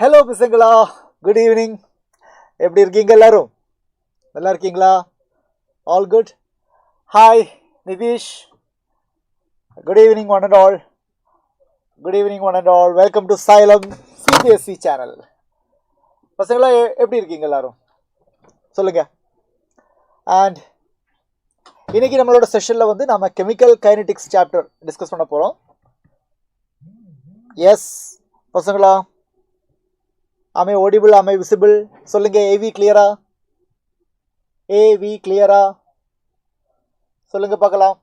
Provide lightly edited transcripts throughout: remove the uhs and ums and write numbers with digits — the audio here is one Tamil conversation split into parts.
Hello Pasangala, good evening. எப்படி இருக்கீங்க எல்லாரும்? நல்லா இருக்கீங்களா? All good? Hi Nitish. Good evening one and all. Good evening one and all. Welcome to Xylem CBSE channel. பசங்களா எப்படி இருக்கீங்க எல்லாரும்? சொல்லுங்க. And இன்னைக்கு நம்மளோட செஷன்ல வந்து நாம chemical kinetics chapter டிஸ்கஸ் பண்ண போறோம். Yes பசங்களா, am I audible, am I visible? சொல்லுங்க. AV clear-ஆ? AV clear-ஆ? சொல்லுங்க பார்க்கலாம்.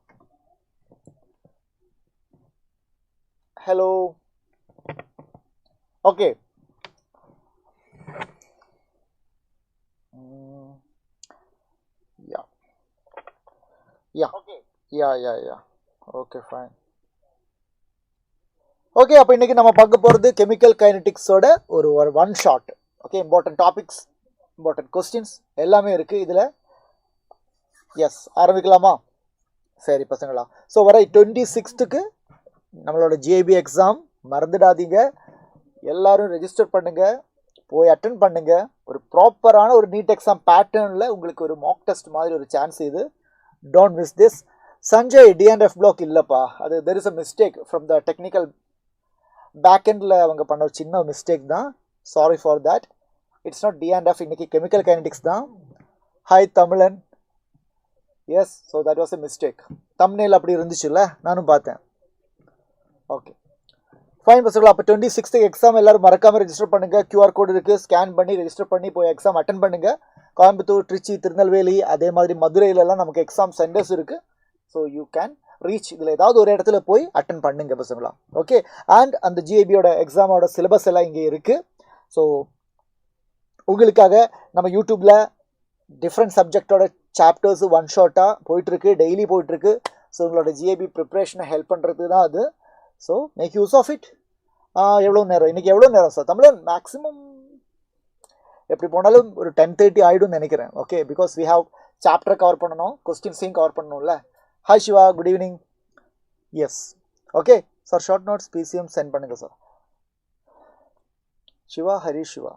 Hello. Okay. Yeah. Yeah. Okay. Yeah. Okay, fine. Okay, அப்போ இன்றைக்கி நம்ம பார்க்க போகிறது கெமிக்கல் கைனடிக்ஸோட ஒரு one shot. Okay, important topics, important questions எல்லாமே இருக்குது இதில். எஸ், ஆரம்பிக்கலாமா? சரி பசங்களா. ஸோ வர 26க்கு நம்மளோட GIB எக்ஸாம் மறந்துடாதீங்க. எல்லோரும் ரெஜிஸ்டர் பண்ணுங்கள், போய் அட்டன் பண்ணுங்கள். ஒரு ப்ராப்பரான ஒரு நீட் எக்ஸாம் பேட்டர்னில் உங்களுக்கு ஒரு மாக் டெஸ்ட் மாதிரி ஒரு சான்ஸ் இது. Don't miss this. Sanjay D&F block இல்லைப்பா, அது there is a mistake from the technical பேக்கெண்டில் அவங்க பண்ண ஒரு சின்ன மிஸ்டேக் தான். Sorry for that. It's not D&F, இன்னைக்கு கெமிக்கல் கைனடிக்ஸ் தான். Hi Tamizhan. Yes, so that was a mistake. Thumbnail அப்படி இருந்துச்சுல்ல, நானும் பார்த்தேன். ஓகே ஃபைன் பசங்களா. அப்போ 26க்கு எக்ஸாம் எல்லோரும் மறக்காமல் ரெஜிஸ்டர் பண்ணுங்கள். QR கோடு இருக்குது, ஸ்கேன் பண்ணி ரெஜிஸ்டர் பண்ணி போய் எக்ஸாம் அட்டன் பண்ணுங்கள். கோயம்புத்தூர், ட்ரிச்சி, திருநெல்வேலி, அதே மாதிரி மதுரையிலலாம் நமக்கு எக்ஸாம் சென்டர்ஸ் இருக்குது. So you can reach. இதில் ஏதாவது ஒரு இடத்துல போய் அட்டன் பண்ணுங்க பசங்களா. ஓகே, அண்ட் அந்த GIBயோட எக்ஸாமோட சிலபஸ் எல்லாம் இங்கே இருக்குது. ஸோ உங்களுக்காக நம்ம யூடியூப்பில் டிஃப்ரெண்ட் சப்ஜெக்டோட சாப்டர்ஸ் ஒன் ஷார்ட்டாக போயிட்டுருக்கு, டெய்லி போயிட்டுருக்கு. ஸோ உங்களோட GIB ப்ரிப்ரேஷனை ஹெல்ப் பண்ணுறது தான் அது. So make use of it. எவ்வளோ நேரம் இன்றைக்கி? எவ்வளோ நேரம் சார்? தமிழன் மேக்ஸிமம் எப்படி போனாலும் ஒரு 10:30 ஆகிடும்னு நினைக்கிறேன். ஓகே, பிகாஸ் வி ஹாவ் சாப்டரை கவர் பண்ணணும், கொஸ்டின்ஸையும் கவர் பண்ணணும்ல. Hi Siva, good evening. Yes, okay sir. Short notes PCM send பண்ணுங்க sir. Siva, Harish Siva,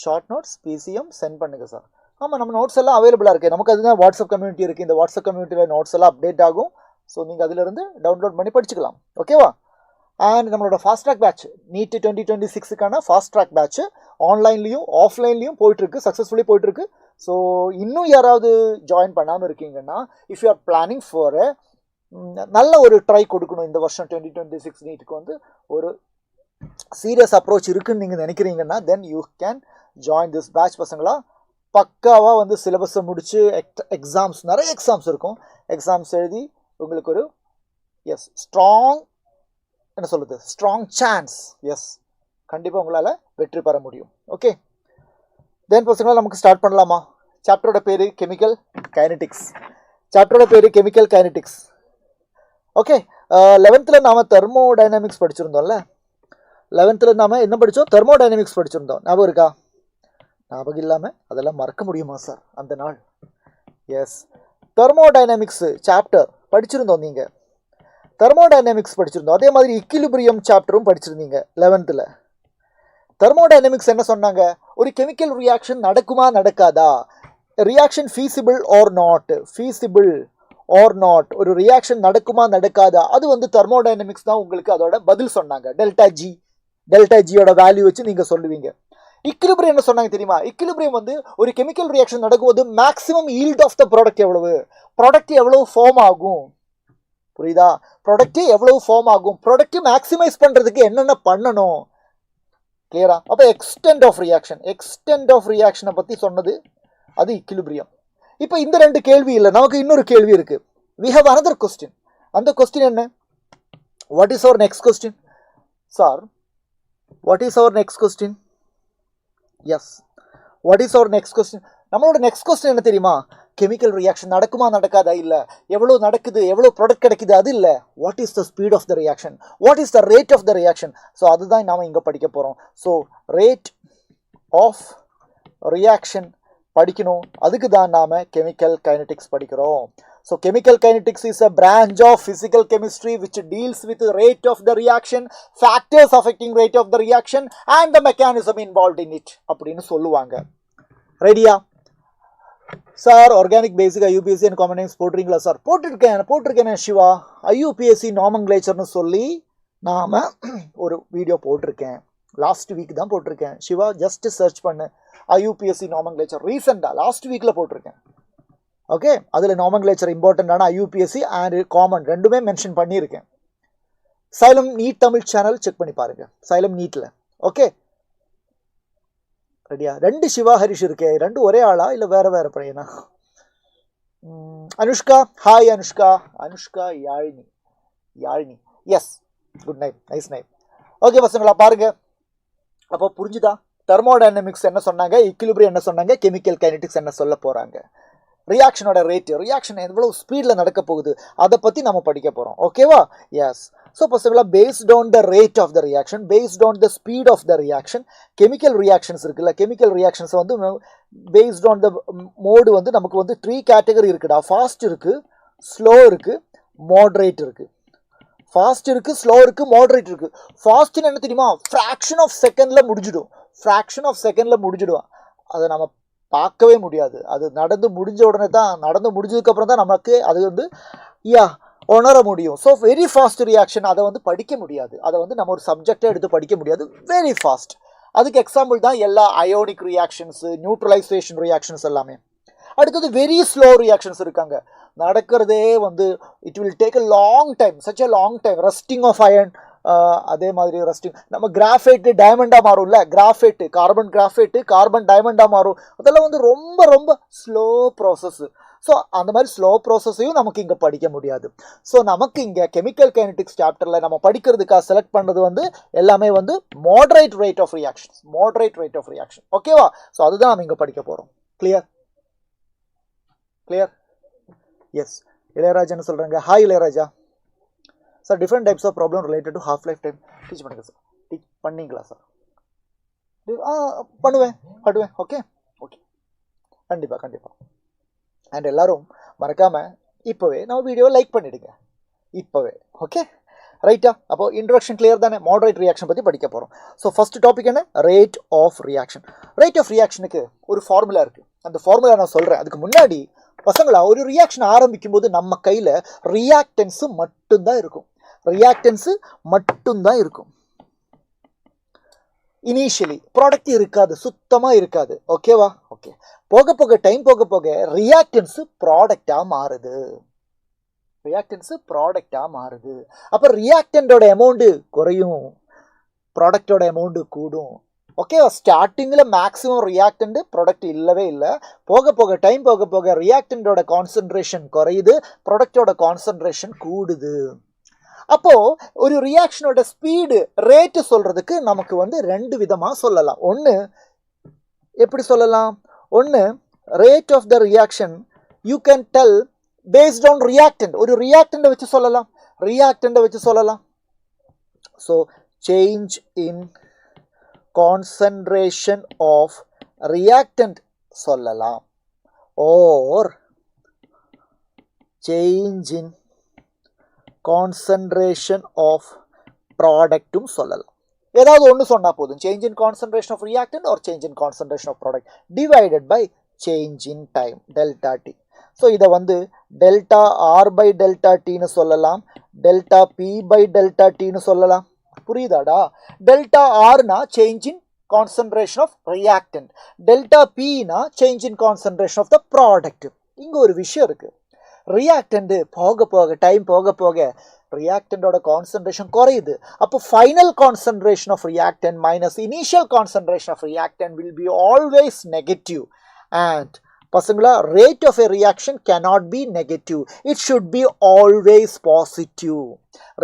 short notes PCM send பண்ணுங்க சார். ஆமாம், நம்ம நோட்ஸ் எல்லாம் அவைலபிளாக இருக்குது. நமக்கு அதுதான் வாட்ஸ்அப் கம்யூனிட்டி இருக்குது. இந்த வாட்ஸ்அப் கம்யூனிட்டியில் நோட்ஸ் எல்லாம் அப்டேட் ஆகும். ஸோ நீங்கள் அதிலிருந்து டவுன்லோட் பண்ணி படிச்சுக்கலாம். ஓகேவா? அண்ட் நம்மளோட ஃபாஸ்ட் ட்ராக் பேட்ச் NEET 2026க்கான ஃபாஸ்ட் ட்ராக் பேட்ச் ஆன்லைன்லேயும் ஆஃப்லைன்லேயும் போயிட்டுருக்கு, சக்ஸஸ்ஃபுல்லி போயிட்டுருக்கு. ஸோ இன்னும் யாராவது ஜாயின் பண்ணாமல் இருக்கீங்கன்னா, if you are planning for நல்ல ஒரு ட்ரை கொடுக்கணும் இந்த வருஷம் 2026 நீட்டுக்கு வந்து ஒரு சீரியஸ் அப்ரோச் இருக்குன்னு நீங்கள் நினைக்கிறீங்கன்னா, then you can join this batch பசங்களா. பக்காவாக வந்து சிலபஸை முடித்து எக்ஸாம்ஸ், நிறைய எக்ஸாம்ஸ் இருக்கும். எக்ஸாம்ஸ் எழுதி உங்களுக்கு ஒரு ஸ்ட்ராங், என்ன சொல்லுது, ஸ்ட்ராங் சான்ஸ். எஸ், கண்டிப்பாக உங்களால் வெற்றி பெற முடியும். ஓகே, தென் பசங்களா நமக்கு ஸ்டார்ட் பண்ணலாமா? சாப்டரோட பேர் கெமிக்கல் கைனடிக்ஸ். சாப்டரோட பேர் கெமிக்கல் கைனடிக்ஸ். ஓகே, 11th நாம் தெர்மோடைனமிக்ஸ் படிச்சிருந்தோம்ல. 11th நாம் என்ன படித்தோம்? தெர்மோடைனமிக்ஸ் படிச்சிருந்தோம். ஞாபகம் இருக்கா? ஞாபகம் இல்லாமல் அதெல்லாம் மறக்க முடியுமா சார் அந்த நாள்? எஸ், தெர்மோடைனமிக்ஸ் சாப்டர் படிச்சிருந்தோம். நீங்கள் தெர்மோடைனமிக்ஸ் படிச்சிருந்தோம். அதே மாதிரி இக்விலிபிரியம் சாப்டரும் படிச்சிருந்தீங்க 11th. தெர்மோடைனமிக்ஸ் என்ன சொன்னாங்க? ஒரு கெமிக்கல் ரியாக்ஷன் நடக்குமா நடக்காதா, reaction feasible or not, feasible or not, ஒரு ரியாக்ஷன் நடக்குமா நடக்காதா, அது வந்து தெர்மோடைனமிக்ஸ் தான் உங்களுக்கு அதோட பதில் சொன்னாங்க. டெல்டா ஜியோட வேல்யூ வச்சு நீங்கள் சொல்லுவீங்க. இக்விலிபிரியம் என்ன சொன்னாங்க தெரியுமா? இக்விலிபிரியம் வந்து ஒரு கெமிக்கல் ரியாக்ஷன் நடக்கும்போது maximum yield of the product எவ்வளவு, ப்ராடக்ட் எவ்வளவு ஃபார்ம் ஆகும், புரியுதா? ப்ராடக்ட் எவ்வளவு ஃபார்ம் ஆகும், ப்ராடக்ட் மேக்ஸிமைஸ் பண்ணுறதுக்கு என்னென்ன பண்ணணும், கிளியரா? அப்போ எக்ஸ்டென்ட் ஆஃப் ரியாக்ஷனை பற்றி சொன்னது அது இக்விலிபிரியம். இப்போ இந்த ரெண்டு கேள்வி இல்லை, நமக்கு இன்னொரு கேள்வி இருக்குது. We have another question. அந்த கொஸ்டின் என்ன? What is our next question sir? What is our next question? Yes, what is our next question? நம்மளோட நெக்ஸ்ட் கொஸ்டின் என்ன தெரியுமா? கெமிக்கல் ரியாக்ஷன் நடக்குமா நடக்காதா, இல்லை எவ்வளோ நடக்குது, எவ்வளோ ப்ராடக்ட் கிடைக்குது, அது இல்லை. What is the speed of the reaction, what is the rate of the reaction. So அதுதான் நாம் இங்கே படிக்க போகிறோம். ஸோ ரேட் ஆஃப் ரியாக்ஷன் படிக்கணும். அதுக்கு தான் நாம் கெமிக்கல் கைனடிக்ஸ் படிக்கிறோம். So chemical kinetics is a branch of physical chemistry which deals with the rate of the reaction, factors affecting rate of the reaction and the mechanism involved in it அப்படினு சொல்லுவாங்க. ரெடியா? Sir organic basic IUPAC and common names போட்டுறீங்களா சார்? போட்டிருக்கேன் சிவா. ஐயூபிஎஸ்சி நாமன்கிளேச்சர்னு சொல்லி நாம ஒரு வீடியோ போட்டிருக்கேன். லாஸ்ட் வீக் தான் போட்டிருக்கேன் சிவா. ஜஸ்ட் சர்ச் பண்ணு ஐயூபிஎஸ்சி நாமன்கிளேச்சர். ரீசெண்டாக லாஸ்ட் வீக்கில் போட்டிருக்கேன். ஓகே, அதில் நாமன்கிளேச்சர் இம்பார்ட்டண்டான ஐயூபிஎஸ்சி அண்ட் காமன் ரெண்டுமே மென்ஷன் பண்ணியிருக்கேன். Xylem NEET Tamil channel check பண்ணி பாருங்க. சைலம் நீட்டில். ஓகே ரெடியா? 2 சிவா ஹரிஷ் இருக்கே, 2 ஒரே ஆளா இல்லை வேற வேற பையனா? Anushka, hi Anushka. Anushka Yazhini yes, good night, nice night. Okay பசங்களா பாருங்க. அப்போ புரிஞ்சுதா? தெர்மோடைனமிக்ஸ் என்ன சொன்னாங்க, ஈக்குலிபிரியம் என்ன சொன்னாங்க, கெமிக்கல் கைனடிக்ஸ் என்ன சொல்ல போகிறாங்க, ரியாக்ஷனோட ரேட்டு, ரியாக்ஷன் எவ்வளோ ஸ்பீடில் நடக்க போகுது அதை பற்றி நம்ம படிக்க போகிறோம். ஓகேவா? எஸ். ஸோ பசங்களா based on the rate of the reaction, based on the speed of the reaction, chemical reactions இருக்குல்ல, கெமிக்கல் ரியாக்ஷன்ஸை வந்து பேஸ்ட் ஆன் த மோடு வந்து நமக்கு வந்து 3 கேட்டகரி இருக்குடா. ஃபாஸ்ட் இருக்குது, ஸ்லோ இருக்குது, மாட்ரேட் இருக்குது. ஃபாஸ்ட் இருக்குது, ஸ்லோ இருக்குது, மாட்ரேட் இருக்குது. ஃபாஸ்ட்னு என்ன தெரியுமா? ஃப்ராக்ஷன் ஆஃப் செகண்டில் முடிஞ்சிடும். அதை நம்ம பார்க்கவே முடியாது. அது நடந்து முடிஞ்ச உடனே தான், நடந்து முடிஞ்சதுக்கப்புறம் தான் நமக்கு அது வந்து உணர முடியும். ஸோ வெரி ஃபாஸ்ட் ரியாக்ஷன், அதை வந்து படிக்க முடியாது. அதை வந்து நம்ம ஒரு சப்ஜெக்டை எடுத்து படிக்க முடியாது. Very fast. அதுக்கு எக்ஸாம்பிள் தான் எல்லா அயோனிக் ரியாக்ஷன்ஸு, நியூட்ரலைசேஷன் ரியாக்ஷன்ஸ் எல்லாமே. அடுத்தது வெரி ஸ்லோ ரியாக்ஷன்ஸ் இருக்காங்க. நடக்கிறதே வந்து it will take a long time, such a long time. Rusting of iron, அதே மாதிரி ரஸ்டிங், நம்ம கிராஃபைட்டு டைமண்டாக மாறும்ல, கிராஃபைட்டு கார்பன் கிராஃபைட்டு கார்பன் டைமண்டாக மாறும். அதெல்லாம் வந்து ரொம்ப ரொம்ப ஸ்லோ ப்ராசஸ்ஸு. ஸோ அந்த மாதிரி ஸ்லோ ப்ராசஸையும் நமக்கு இங்கே படிக்க முடியாது. ஸோ நமக்கு இங்கே கெமிக்கல் கைனடிக்ஸ் சாப்டரில் நம்ம படிக்கிறதுக்காக செலக்ட் பண்ணுறது வந்து எல்லாமே வந்து மாட்ரேட் ரேட் ஆஃப் ரியாக்ஷன். ஓகேவா? ஸோ அதுதான் நம்ம இங்கே படிக்க போகிறோம். கிளியர்? எஸ். இளையராஜா என்ன சொல்கிறாங்க? Hi Ilaiyaraaja sir. Different types of problem related to half life time teach பண்ணுங்க சார். டீச் பண்ணிங்களா சார்? பண்ணுவேன். ஓகே கண்டிப்பாக. அண்ட் எல்லாரும் மறக்காமல் இப்போவே நம்ம வீடியோவை லைக் பண்ணிவிடுங்க. இப்போவே. ஓகே ரைட்டா? அப்போ இன்ட்ரோடக்ஷன் கிளியர் தானே? மாட்ரேட் ரியாக்ஷன் பற்றி படிக்க போகிறோம். ஸோ ஃபர்ஸ்ட் டாபிக் என்ன? Rate of reaction. Rate of ரியாக்ஷனுக்கு ஒரு ஃபார்முலா இருக்குது. அந்த ஃபார்முலா நான் சொல்கிறேன். அதுக்கு முன்னாடி பசங்களா, ஒரு ரியாக்ஷன் ஆரம்பிக்கும் போது நம்ம கையில் ரியாக்டன்ஸு மட்டும்தான் இருக்கும். இனிஷியலி ப்ராடக்ட் இருக்காது, சுத்தமாக இருக்காது. ஓகேவா? ஓகே. டைம் போக போக ரியாக்டன்ஸு ப்ராடக்டாக மாறுது. அப்போ ரியாக்டண்டோட அமௌண்ட்டு குறையும், ப்ராடக்டோட அமௌண்ட்டு கூடும். ஓகேவா? ஸ்டார்டிங்கில் மேக்ஸிமம் ரியாக்டண்ட் ப்ராடக்ட் இல்லவே இல்லை. டைம் போக போக ரியாக்டண்டோட கான்சன்ட்ரேஷன் குறையுது, ப்ராடக்டோட கான்சன்ட்ரேஷன் கூடுது. அப்போது ஒரு ரியாக்ஷனோட ஸ்பீடு ரேட்டு சொல்கிறதுக்கு நமக்கு வந்து 2 விதமாக சொல்லலாம். எப்படி சொல்லலாம்? Rate of the reaction you can tell based on reactant. ஒரு ரியாக்டண்ட்டை வச்சு சொல்லலாம். So change in concentration of reactant சொல்லலாம், or change in concentration of product சொல்லலாம். ஏதாவது ஒன்று சொன்னா போதும். change in concentration of reactant or change in concentration of product divided by change in time delta t. So இதை வந்து டெல்டா ஆர் பை டெல்டா டின்னு சொல்லலாம், டெல்டா பி பை டெல்டா டின்னு சொல்லலாம். புரியுதாடா? டெல்டா ஆர்னா change in concentration of reactant, delta பினா change in concentration of the product. இங்கே ஒரு விஷயம் இருக்கு. ரியாக்டன்ட் டைம் போக போக ரியாக்டண்டோட கான்சன்ட்ரேஷன் குறையுது. அப்போ final concentration of reactant minus initial concentration of reactant will be always negative. And பசங்களா, rate of a reaction cannot be negative. It should be always positive.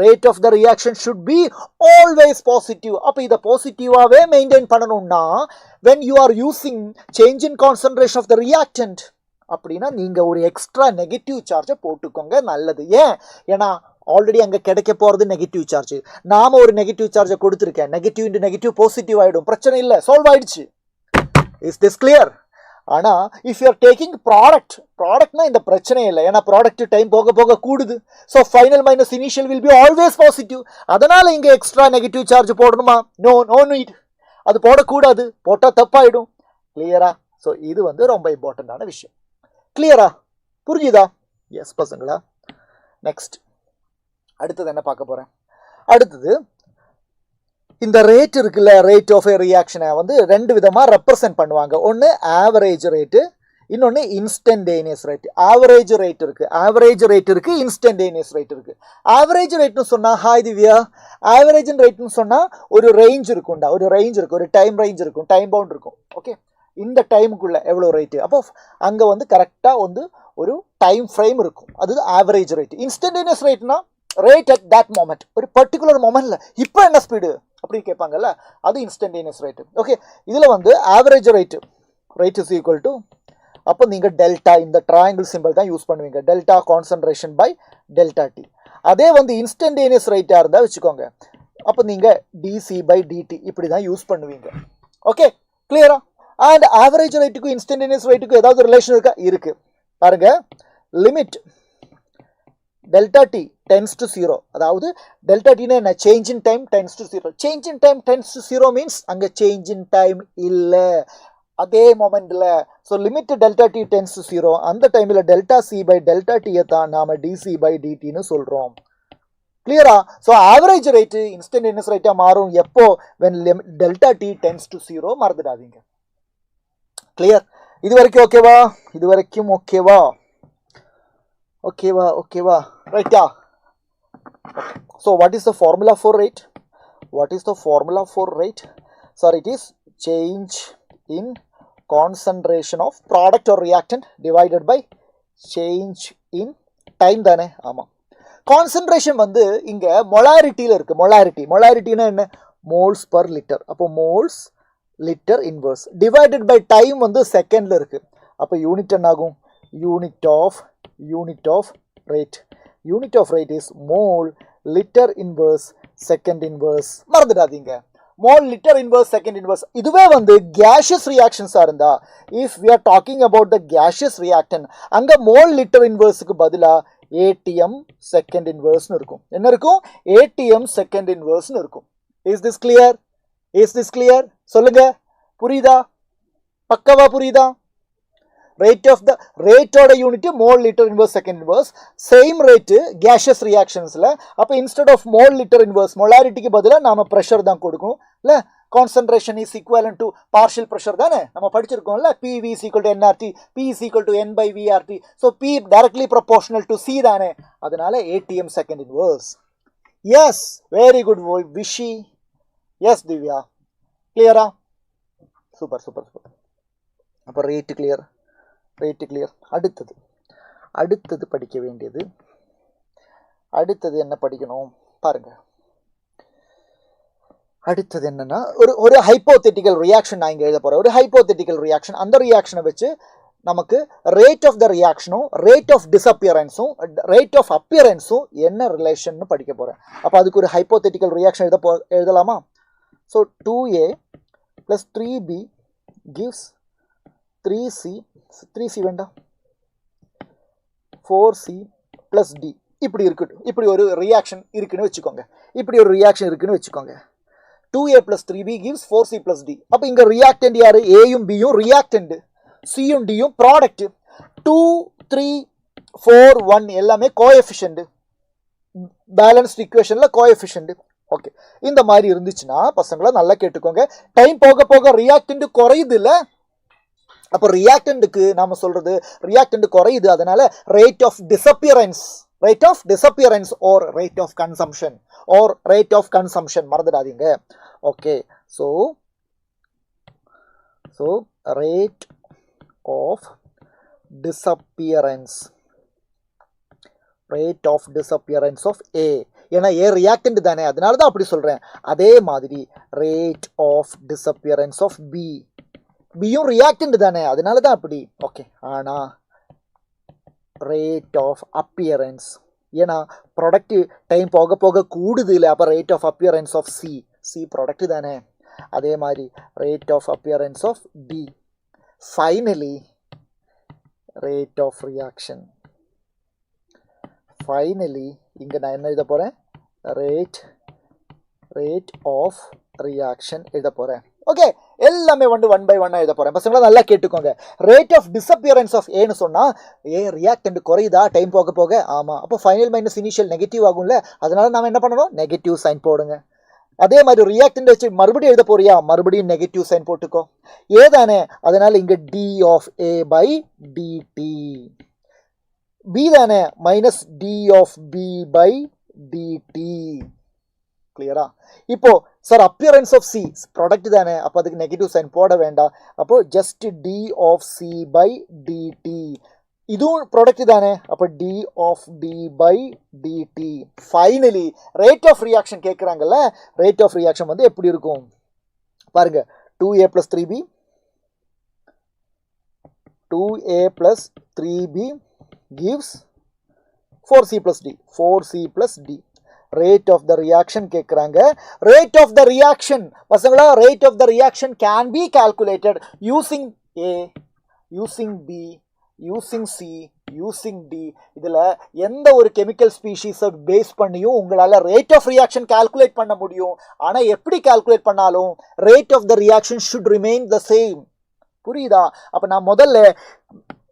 Rate of the reaction should be always positive. அப்போ இதை பாசிட்டிவாகவே மெயின்டைன் பண்ணணும்னா when you are using change in concentration of the reactant அப்படின்னா நீங்கள் ஒரு எக்ஸ்ட்ரா நெகட்டிவ் சார்ஜை போட்டுக்கோங்க, நல்லது. ஏன்னா ஆல்ரெடி அங்கே கிடைக்க போகிறது நெகட்டிவ் சார்ஜ். நாம ஒரு நெகட்டிவ் சார்ஜை கொடுத்துருக்கேன், நெகட்டிவ் இன்டு நெகட்டிவ் பாசிட்டிவ் ஆகிடும், பிரச்சனை இல்லை, சால்வ் ஆயிடுச்சு. Is this clear? ஆனால் if you are taking ப்ராடக்ட்னா இந்த பிரச்சனை இல்லை, ஏன்னா ப்ராடக்ட் டைம் போக போக கூடுது. So final minus initial will be always positive. அதனால் இங்கே எக்ஸ்ட்ரா நெகட்டிவ் சார்ஜ் போடணுமா? நோ நீட், அது போடக்கூடாது, போட்டால் தப்பாயிடும். கிளியரா? ஸோ இது வந்து ரொம்ப இம்பார்ட்டண்டான விஷயம். கிளியரா? புரிஞ்சுதா? எஸ் பசங்களா. நெக்ஸ்ட் அடுத்தது என்ன பார்க்க போகிறேன்? அடுத்தது இந்த ரேட் இருக்குல்ல, ரேட் ஆஃப் ஏ ரியாக்ஷனை வந்து ரெண்டு விதமாக ரெப்ரசன்ட் பண்ணுவாங்க. ஒன்று ஆவரேஜ் ரேட்டு, இன்னொன்று இன்ஸ்டன்டேனியஸ் ரேட். ஆவரேஜ் ரேட் இருக்குது, இன்ஸ்டன்டேனியஸ் ரேட் இருக்குது. ஆவரேஜ் ரேட்னு சொன்னால், ஹாய் திவ்யா, ஆவரேஜ் ரேட்னு சொன்னால் ஒரு ரேஞ்ச் இருக்கும்டா, ஒரு டைம் ரேஞ்ச் இருக்கும், டைம் பவுண்ட் இருக்கும். ஓகே, இந்த டைமுக்குள்ளே எவ்வளோ ரேட்டு, அப்போ அங்கே வந்து கரெக்டாக வந்து ஒரு டைம் ஃப்ரேம் இருக்கும், அது ஆவரேஜ் ரேட். இன்ஸ்டன்டேனியஸ் ரேட்னா ரேட் அட் தட் மொமெண்ட், ஒரு பர்டிகுலர் மொமெண்ட்ல இப்போ என்ன ஸ்பீடு அப்படின்னு கேட்பாங்கல்ல, அது இன்ஸ்டன்டேனியஸ் ரேட்டு. ஓகே, இதில் வந்து average rate is equal to, அப்போ நீங்கள் டெல்டா, இந்த ட்ரையாங்கிள் சிம்பிள் தான் யூஸ் பண்ணுவீங்க, delta concentration by delta T. அதே வந்து இன்ஸ்டன்டேனியஸ் ரேட்டாக இருந்தால் வச்சுக்கோங்க, அப்போ நீங்கள் டிசி பை டிடி இப்படி தான் யூஸ் பண்ணுவீங்க. ஓகே, கிளியரா? அண்ட் ஆவரேஜ் ரேட்டுக்கும் இன்ஸ்டன்டேனியஸ் ரேட்டுக்கும் ஏதாவது ரிலேஷன் இருக்கா? இருக்கு. பாருங்க, limit delta T tends to 0, அதாவது டெல்டா டினா என்ன? Change in time tends to 0. Change in time tends to 0 means அங்கே சேஞ்ச் இன் டைம் இல்லை, அதே மொமெண்ட்ல. So limit delta T tends to 0, அந்த டைமில் டெல்டா சி பை டெல்டா டியை தான் நாம டிசி பை டிடின்னு சொல்கிறோம். கிளியரா? ஸோ ஆவரேஜ் ரேட்டு இன்ஸ்டன்டேனியஸ் ரேட்டாக மாறும் எப்போ? When delta T tends to 0. மறந்துடாதீங்க. கிளியர்? இது வரைக்கும் ஓகேவா? இது வரைக்கும் ஓகேவா? ஓகேவா ரைட்டா? So what is the formula for rate? Sorry, it is change in concentration of product or reactant divided by change in time தானே? ஆமாம். கான்சன்ட்ரேஷன் வந்து இங்கே மொலாரிட்டியில் இருக்குது. மொலாரிட்டினா என்ன? Moles per litre. அப்போ moles litre inverse divided by time வந்து செகண்டில் இருக்குது. அப்போ யூனிட் என்ன ஆகும்? Unit of rate is mole litre inverse second inverse. மறந்துடாதீங்க, mole litre inverse second inverse. இதுவே வந்து கேஷியஸ் ரியாக்ஷன்ஸாக இருந்தால், if we are talking about the gaseous reactant, அங்கே மோல் லிட்டர் இன்வர்ஸுக்கு பதிலாக ஏடிஎம் செகண்ட் இன்வர்ஸ்னு இருக்கும். என்ன இருக்கும்? ஏடிஎம் செகண்ட் இன்வர்ஸ்னு இருக்கும். Is this clear? சொல்லுங்க, புரியுதா? பக்கவா புரியுதா? ரேட்டோட unit mole litre inverse second inverse. Same rate gaseous ரியாக்ஷன்ஸில். அப்போ instead of mole litre inverse மொலாரிட்டிக்கு பதிலாக நாம ப்ரெஷர் தான் கொடுக்கணும் இல்லை? Concentration is equivalent to partial pressure தானே நம்ம படிச்சிருக்கோம்ல? PV is equal to NRT, P is equal to N by VRT. So P directly proportional to C தானே, அதனால ATM second inverse. Yes, very good Vishi. Yes Divya, கிளியரா? சூப்பர். அப்போ ரேட்டு கிளியர். அடுத்தது படிக்க வேண்டியது, அடுத்தது என்ன படிக்கணும் பாருங்க. அடுத்தது என்னன்னா, ஒரு ஹைப்போதெட்டிக்கல் ரியாக்ஷன் நான் இங்கே எழுத போகிறேன். ஒரு ஹைப்போதெட்டிக்கல் ரியாக்ஷன். அந்த ரியாக்ஷனை வச்சு நமக்கு ரேட் ஆஃப் த ரியாக்ஷனும் ரேட் ஆஃப் டிஸ்அப்பியரன்ஸும் ரேட் ஆஃப் அப்பியரன்ஸும் என்ன ரிலேஷன் படிக்க போகிறேன். அப்போ அதுக்கு ஒரு ஹைப்போதெட்டிக்கல் ரியாக்ஷன் எழுதலாமா? So 2A + 3B gives 3C வேண்டாம் 4C + D. இப்படி இருக்கட்டும். இப்படி ஒரு ரியாக்ஷன் இருக்குன்னு வச்சுக்கோங்க. 2A + 3B gives 4C + D. அப்போ இங்கே ரியாக்டன்ட் யார்? ஏயும் பியும் ரியாக்டன்ட், சியும் டியும் ப்ராடக்ட். 2, 3, 4, 1 எல்லாமே கோஎஃபிஷியன்ட். பேலன்ஸ்ட் ஈக்குவேஷனில் கோஎஃபிஷியன்ட். ஓகே, இந்த மாதிரி இருந்துச்சுன்னா பசங்களை நல்லா கேட்டுக்கோங்க. டைம் போக போக ரியாக்டன்ட் குறையுது இல்லை? அப்போ ரியாக்டன்ட்டுக்கு நாம சொல்றது ரியாக்டன்ட் குறையுது, அதனால rate of disappearance or rate of consumption மறந்துடாதீங்க. Okay, so rate of disappearance of A, ஏன்னா A ரியாக்டன்ட் தானே, அதனால தான் அப்படி சொல்றேன். அதே மாதிரி rate of disappearance of பியும் ரியாக்டன்ட் தானே, அதனால தான் அப்படி. ஓகே, ஆனால் ரேட் ஆஃப் அப்பியரன்ஸ், ஏன்னா ப்ராடக்ட் டைம் போக போக கூடுது இல்லை? அப்போ rate of appearance of C product தானே. அதே மாதிரி rate of appearance of D, finally rate of reaction. Finally இங்க நான் என்ன எழுத போறேன், rate of reaction எழுத போறேன். ஓகே, எல்லாமே வந்து 1 by 1 எழுத போறேன். பசங்களா நல்லா கேட்டுக்கோங்க. ரேட் ஆஃப் டிஸப்பியரன்ஸ் ஆஃப் ஏன்னு சொன்னா ரியாக்டன்ட் குறையுதா டைம் போக போக? ஆமா. அப்போ ஃபைனல் மைனஸ் இனிஷியல் நெகட்டிவ் ஆகும்ல, அதனால நாம என்ன பண்ணணும், நெகட்டிவ் சைன் போடுங்க. அதே மாதிரி ரியாக்டன்ட் வச்சு மறுபடியும் எழுத போறியா, மறுபடியும் நெகட்டிவ் சைன் போட்டுக்கோ. ஏதானே, அதனால இங்க d of a by dt. b தானே, minus d of b by dt. கிளியரா? இப்போ sir appearance of C product தானே, அப்போ அதுக்கு நெகட்டிவ் சைன் போட வேண்டாம். அப்போ just d of c by dt. இதுவும் ப்ராடக்ட் தானே, அப்போ d of d by dt. Finally rate of reaction கேட்குறாங்கல்ல, ரேட் ஆஃப் ரியாக்ஷன் வந்து எப்படி இருக்கும் பாருங்க. 2a plus 3b 2a plus 3b gives 4c plus d. 4c plus d. Rate of the reaction கேட்குறாங்க. Rate of the reaction பசங்களா, rate of the reaction can be calculated using A, using B, using C, using D. இதில் எந்த ஒரு கெமிக்கல் ஸ்பீஷீஸை பேஸ் பண்ணியும் உங்களால் ரேட் ஆஃப் ரியாக்ஷன் கால்குலேட் பண்ண முடியும். ஆனால் எப்படி கால்குலேட் பண்ணாலும் rate of the reaction should remain the same. புரியுதா? அப்போ நான் முதல்ல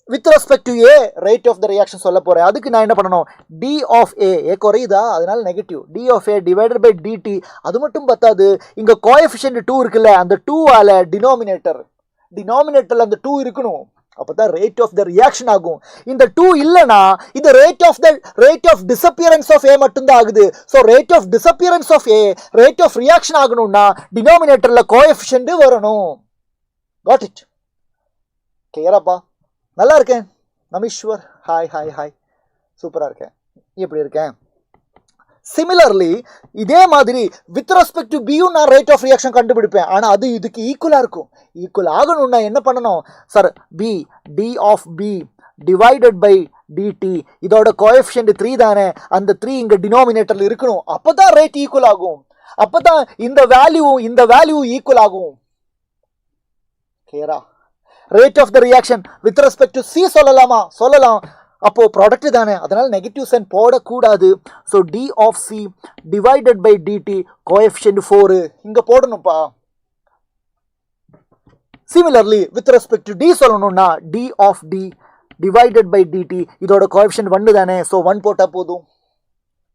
with respect to A rate of the reaction சொல்ல போறேன். அதுக்கு நான் என்ன பண்ணணும், d of A குறையுதா, அதனால negative, d of A divided by dt. அது மட்டும் பத்தாது, இங்க கோஎஃபிஷியன்ட் 2 இருக்குல்ல, அந்த 2 ஆல டினாமினேட்டர்ல அந்த 2 இருக்கணும், அப்பதான் ரேட் ஆஃப் த ரியாக்ஷன் ஆகும். இந்த 2 இல்லனா இது rate of disappearance of A மட்டும் தான் ஆகுது. So rate of disappearance of A rate of reaction ஆகணும்னா டினாமினேட்டர்ல கோஎஃபிஷியன்ட் வரணும். Got it? கிளியராப்பா? நல்லா இருக்கேன் நமீஸ்வர், ஹாய் சூப்பராக இருக்கேன். எப்படி இருக்கேன்? சிமிலர்லி இதே மாதிரி வித் ரெஸ்பெக்ட் டு பியும் நான் ரேட் ஆஃப் ரியாக்ஷன் கண்டுபிடிப்பேன். ஆனால் அது இதுக்கு ஈக்குவலாக இருக்கும். ஈக்குவல் ஆகணும்னா என்ன பண்ணணும் sir, B D of B divided by DT. இதோட கோஎஃபிஷியன்ட் 3 தானே, அந்த 3 இங்கே டினாமினேட்டரில் இருக்கணும். அப்போ தான் ரேட் ஈக்குவல் ஆகும். அப்போ தான் இந்த வேல்யூ ஈக்குவல் ஆகும். கிளியரா? Rate of the reaction with respect to C சொல்லலாம். அப்போ ப்ராடக்ட் தானே, அதனால நெகட்டிவ் சைன் போடக்கூடாது. So D of C divided by DT coefficient 4 இங்க போடணும்ப்பா. Similarly with respect to D சொல்லணும்னா D of D divided by DT, இதோட கோஎஃபிஷியன்ட் 1 தானே, ஸோ 1 போட்டா போதும்.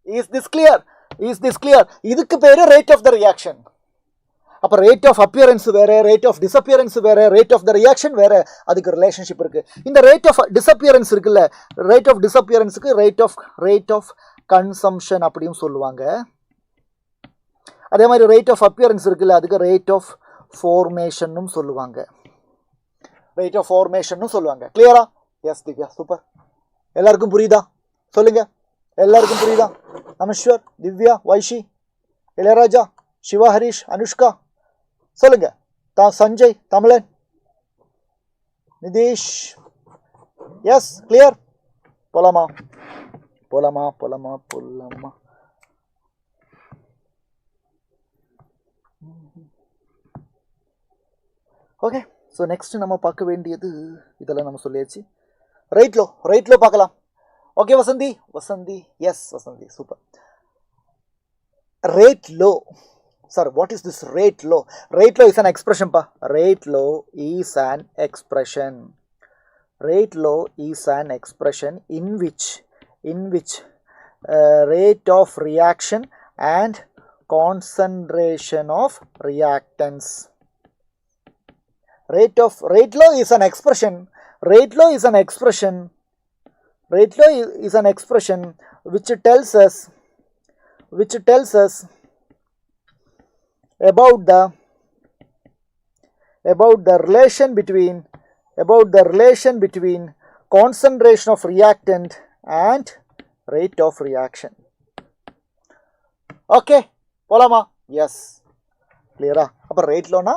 Is this clear? இதுக்கு பேரு ரேட் ஆஃப் த ரியாக்ஷன். அப்போ ரேட் ஆஃப் அப்பியரன்ஸ் வேற, ரேட் ஆஃப் டிஸப்பியரன்ஸ் வேற, ரேட் ஆஃப் த ரியாக்ஷன் வேற, அதுக்கு ரிலேஷன்ஷிப் இருக்கு. இந்த ரேட் ஆஃப் டிஸப்பியரன்ஸ் இருக்குல்ல, ரேட் ஆஃப் டிஸப்பியரன்ஸுக்கு ரேட் ஆஃப் கன்சம்ஷன் அப்படியும் சொல்லுவாங்க. அதே மாதிரி ரேட் ஆஃப் அப்பியரன்ஸ் இருக்குல்ல, அதுக்கு ரேட் ஆஃப் ஃபார்மேஷனும் சொல்லுவாங்க. கிளியரா? Yes Divya, super. எல்லாருக்கும் புரியுதா? சொல்லுங்க, எல்லாருக்கும் புரியுதா? நமஸ்வர், திவ்யா, வைஷி, இளையராஜா, சிவா, ஹரிஷ், அனுஷ்கா, சொல்லுங்க. Sanjay, Tamizhan, Nitesh, yes clear? போலாமா? ஓகே, ஸோ நெக்ஸ்ட் நம்ம பார்க்க வேண்டியது இதெல்லாம் நம்ம சொல்லியாச்சு. ரைட் லோ பார்க்கலாம். Okay Vasanthi, yes Vasanthi, super. Rate law. Sir, what is this rate low? Rate low is an expression, pa. Rate low is an expression. Rate low is an expression in which rate of reaction and concentration of reactants. Rate low is an expression. Rate low is an expression which tells us about the relation between concentration of reactant and rate of reaction. Okay, polama? Yes, clear ah? அப்ப rate lowna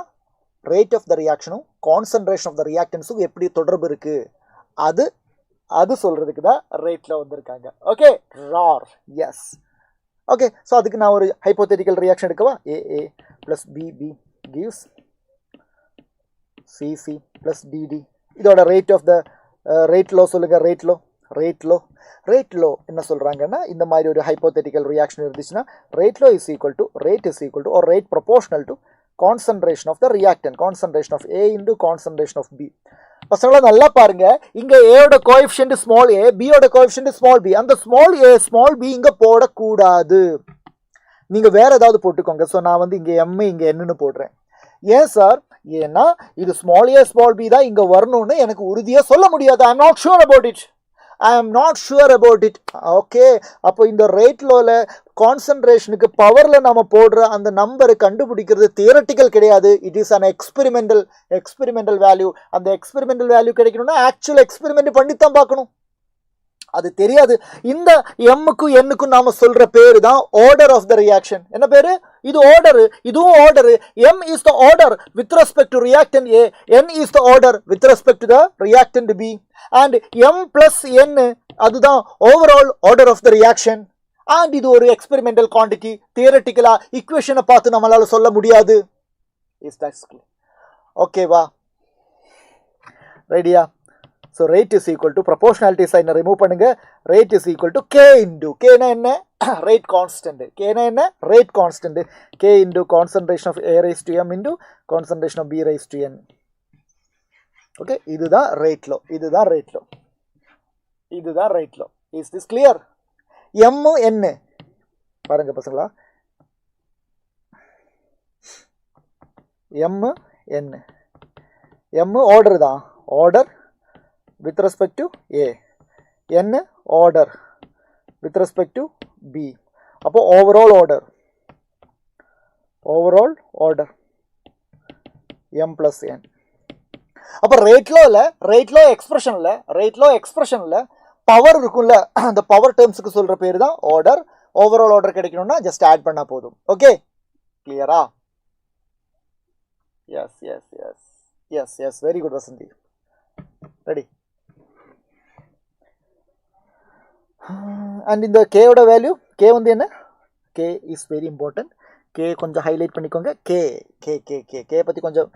rate of the reaction concentration of the reactants எப்படி தொடர்பு இருக்கு அது சொல்றதுக்கு தான் ரேட்ல வந்திருக்காங்க. ஓகே, ரார். எஸ். ஓகே, ஸோ அதுக்கு நான் ஒரு ஹைப்போதெட்டிக்கல் ரியாக்ஷன் எடுக்கவா? ஏ plus BB gives CC plus DD. இதோட rate of the rate law சொல்லுங்க. rate law என்ன சொல்றாங்கன்னா இந்த மாதிரி ஒரு hypothetical reaction இருந்துச்சுன்னா rate law is equal to or rate proportional to concentration of the reactant, concentration of A into concentration of B. பசங்களா நல்லா பாருங்க, இங்க A ஓட கோஎஃபிஷியன்ட் ஸ்மால் a, B ஓட கோஎஃபிஷியன்ட் ஸ்மால் b. அந்த ஸ்மால் a ஸ்மால் b இங்க போடக்கூடாது, நீங்க வேற ஏதாவது போட்டுக்கோங்க. ஸோ நான் வந்து இங்க m இங்க n போடுறேன். ஏன் சார்? ஏன்னா இது ஸ்மால் a ஸ்மால் b தான் இங்க வரணும்னு எனக்கு உறுதியா சொல்ல முடியாது. ஐ am not sure about it. Okay, அப்போ இந்த ரேட் லோல கான்சன்ட்ரேஷனுக்கு பவர்ல நாம போடுற அந்த நம்பரை கண்டுபிடிக்கிறது தியரட்டிக்கல் கிடையாது. It is an experimental value. அந்த எக்ஸ்பெரிமெண்டல் வேல்யூ கிடைக்கணும்னா ஆக்சுவல் எக்ஸ்பெரிமெண்ட் பண்ணித்தான் பார்க்கணும். அது தெரியாது. இந்த எம்முக்கும் என்னுக்கும் நாம சொல்ற பேரு தான் ஆர்டர் ஆஃப் த ரியாக்ஷன். என்ன பேரு? இது ஆர்டர், இதுவும் order. M is the order with respect to reactant A, N is the order with respect to the reactant B, and M plus N அதுதான் overall order of the reaction. And இது ஒரு experimental quantity. தியரட்டிக்கலா equation பார்த்து நம்மளால சொல்ல முடியாது. Is that clear? ஓகேவா? ரெடியா? So rate is equal to proportionality sign remove பண்ணுங்க. Rate is equal to K into K na என்ன? Rate constant. K na என்ன? Rate constant. K into concentration of A raised to M into concentration of B raised to N. Okay, இதுதான் rate law. இதுதான் rate law. Is this clear? M N பாருங்க பசங்களா, M N. M order தான், order with respect to A, N order with respect to B. அப்போ overall order M plus N. அப்போ rate law எக்ஸ்பிரஷன்ல பவர் இருக்கும்ல, அந்த பவர் டேர்ம்ஸ்க்கு சொல்ற பேரு தான் ஆர்டர். ஓவரால் ஆர்டர் கிடைக்கணும்னா ஜஸ்ட் ஆட் பண்ணா போதும். ஓகே, கிளியரா? S very good Vasanthi. Ready? And இந்த K ஓட வேல்யூ, K வந்து என்ன? K is very important. K கொஞ்சம் ஹைலைட் பண்ணிக்கோங்க. K பத்தி கொஞ்சம்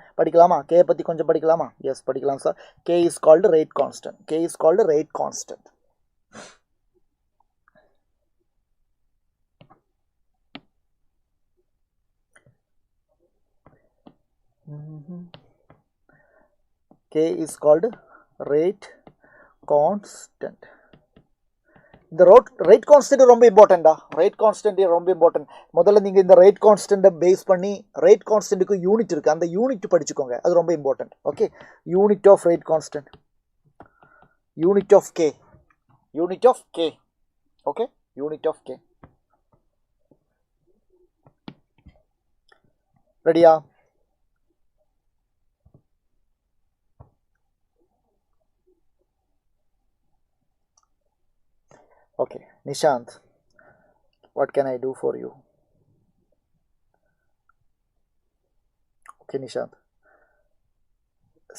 படிக்கலாமா? எஸ் படிக்கலாம் sir. K is called rate constant. K is called rate constant. இந்த ரேட் கான்ஸ்டன்ட் ரொம்ப இம்பார்ட்டன்டா. முதல்ல நீங்க இந்த ரேட் கான்ஸ்டன்ட் பேஸ் பண்ணி ரேட் கான்ஸ்டன்ட்க்கு யூனிட் இருக்கு, அந்த யூனிட் படிச்சுக்கோங்க. அது ரொம்ப important. Okay, unit of rate constant, unit of K. Okay, unit of K. ரெடியா? Okay, Nishant, what can I do for you? Okay, Nishant.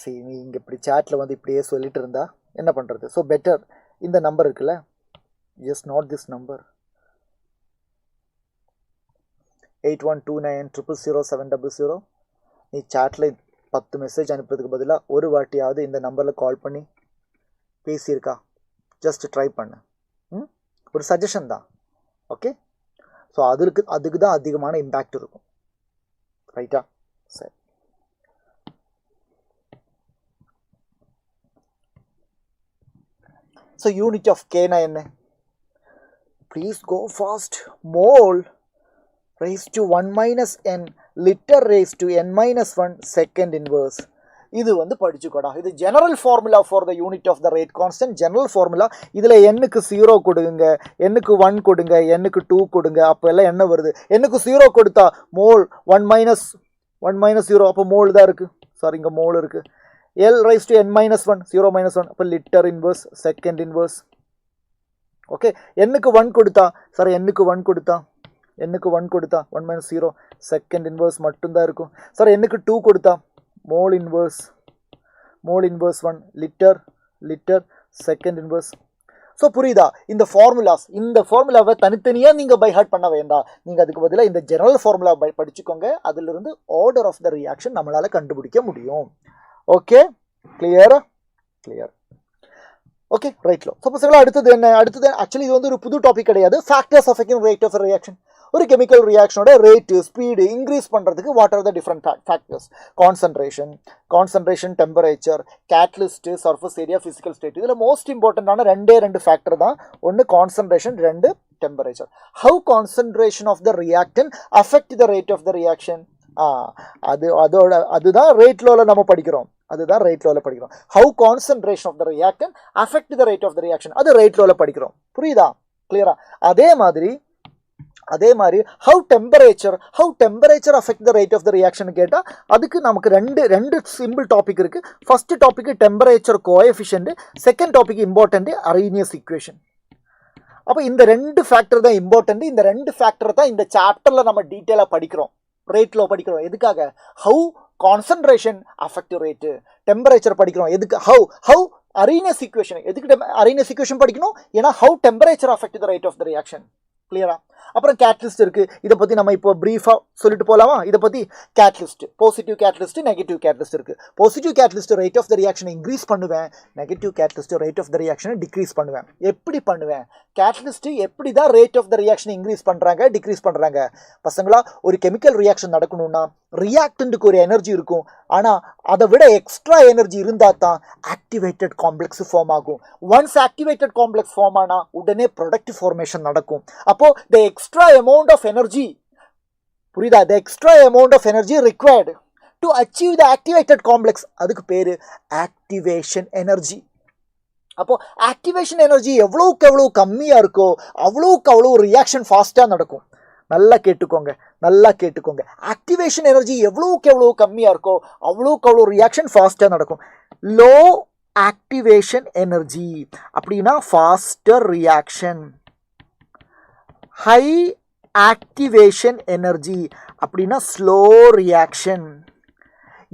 See, நீ இங்க இப்படி சாட்ல வந்து இப்படியே சொல்லிட்டு இருந்தா என்ன பண்றது? So better இந்த நம்பர் இருக்குல்ல, just note this number 8129000700. நீ சாட்ல 10 மெசேஜ் அனுப்புறதுக்கு பதிலா ஒரு வாட்டியாவது இந்த நம்பர்ல கால் பண்ணி பேசியிருக்கா? ஜஸ்ட் ட்ரை பண்ணு. ஒரு சஜஷன் தான். ஓகே, ஸோ அதுக்கு தான் அதிகமான இம்பேக்ட் இருக்கும். ரைட்டா? சரி. ஸோ யூனிட் ஆஃப் கேனா என்ன? Please go fast. Mole raised to 1 minus n, liter raised to n minus 1 second inverse. இது வந்து படிச்சுக்கோடா. இது general formula for the unit of the rate constant. General formula. இதில் எண்ணுக்கு 0 கொடுங்க, எண்ணுக்கு 1 கொடுங்க, எண்ணுக்கு 2 கொடுங்க. அப்போ எல்லாம் என்ன வருது? எண்ணுக்கு 0 கொடுத்தா மோல் 1 minus 0, அப்போ மோல் தான் இருக்குது. சாரி, இங்கே மோல் இருக்குது. L raised to n minus 1, 0 minus 1, அப்போ litre inverse, second inverse. Okay, எண்ணுக்கு 1 கொடுத்தா, சார் எண்ணுக்கு 1 கொடுத்தா 1 minus 0, செகண்ட் இன்வர்ஸ் மட்டும்தான் இருக்கும். சார் எண்ணுக்கு 2 கொடுத்தா mole inverse 1, litre second inverse. So புரியுதா? இந்த ஃபார்முலாவை தனித்தனியாக நீங்கள் பை ஹார்ட் பண்ண வேண்டாம். நீங்கள் அதுக்கு பதிலாக இந்த ஜெனரல் ஃபார்முலா படிச்சுக்கோங்க. அதிலிருந்து ஆர்டர் ஆஃப் த ரியாக்ஷன் நம்மளால் கண்டுபிடிக்க முடியும். Okay, clear? Clear. Okay, right law. Suppose actually இது வந்து ஒரு புது டாபிக் கிடையாது. Factors affecting rate of a reaction. ஒரு chemical reaction ஓட rate, speed increase பண்றதுக்கு what are the different factors? Concentration, temperature, catalyst, surface area, physical state. இதுல most important ஆன ரெண்டு factor தான். ஒன்னு concentration, ரெண்டு temperature. How concentration of the reactant affect the rate of the reaction? அதுதான் rate lawல நம்ம படிக்கிறோம். அதுதான் rate lawல படிக்கிறோம். How concentration of the reactant affect the rate of the reaction? அது rate lawல படிக்கிறோம். புரியுதா? கிளியரா? அதே மாதிரி how temperature affect the rate of the reaction கேட்டா அதுக்கு நமக்கு ரெண்டு சிம்பிள் டாபிக் இருக்கு. First topic temperature coefficient, second topic important Arrhenius equation. அப்ப இந்த ரெண்டு ஃபேக்டர் தான் இம்பார்ட்டன்ட். இந்த ரெண்டு ஃபேக்டர் தான் இந்த சாப்டர்ல நம்ம டீடைலா படிக்கிறோம். ரேட் லோ படிக்கிறோம். எதுக்காக? how concentration affect rate, temperature படிக்கிறோம். எதுக்கு? how arrhenius equation. எதுக்கு arrhenius equation படிக்கணும்? ஏன்னா how temperature affect the rate of the reaction. கிளியரா? அப்புறம் கேட்டலிஸ்ட் இருக்கு. இதை பத்தி நம்ம இப்போ பிரீஃபா சொல்லிட்டு போலாமா? இதை பத்தி catalyst, positive catalyst, negative catalyst இருக்கு. Positive catalyst rate of the reaction increase பண்ணுவேன். Negative catalyst rate of the ரியாக்ஷனை டிக்ரீஸ் பண்ணுவேன். எப்படி பண்ணுவேன்? கேட்டலிஸ்ட் எப்படி தான் rate of the reaction increase பண்றாங்க, டிக்ரீஸ் பண்றாங்க? பசங்களா, ஒரு கெமிக்கல் ரியாக்ஷன் நடக்கணும்னா ரியாக்டன்ட்டுக்கு ஒரு எனர்ஜி இருக்கும். ஆனா அதை விட எக்ஸ்ட்ரா எனர்ஜி இருந்தா தான் ஆக்டிவேட்டட் காம்ப்ளெக்ஸ் ஃபார்ம் ஆகும். ஒன்ஸ் ஆக்டிவேட்டட் காம்ப்ளெக்ஸ் ஃபார்ம் ஆனா உடனே ப்ரொடக்ட் ஃபார்மேஷன் நடக்கும். அப்போ the extra amount of energy, புரியுதா? the extra amount of energy required to achieve the activated complex, அதுக்கு பேரு activation energy. அப்போ activation energy எவ்வளவுக்கு எவ்வளவு கம்மியா இருக்கோ அவ்வளவுக்கு அவ்வளவு ரியாக்ஷன் ஃபாஸ்டா நடக்கும். நல்லா கேட்டுக்கோங்க. ஆக்டிவேஷன் எனர்ஜி எவ்வளவுக்கு எவ்வளவு கம்மியா இருக்கோ அவ்வளவுக்கு அவ்வளவு ரியாக்ஷன் ஃபாஸ்டா நடக்கும். லோ ஆக்டிவேஷன் எனர்ஜி அப்படின்னா faster reaction. High activation energy அப்படின்னா ஸ்லோ ரியாக்ஷன்.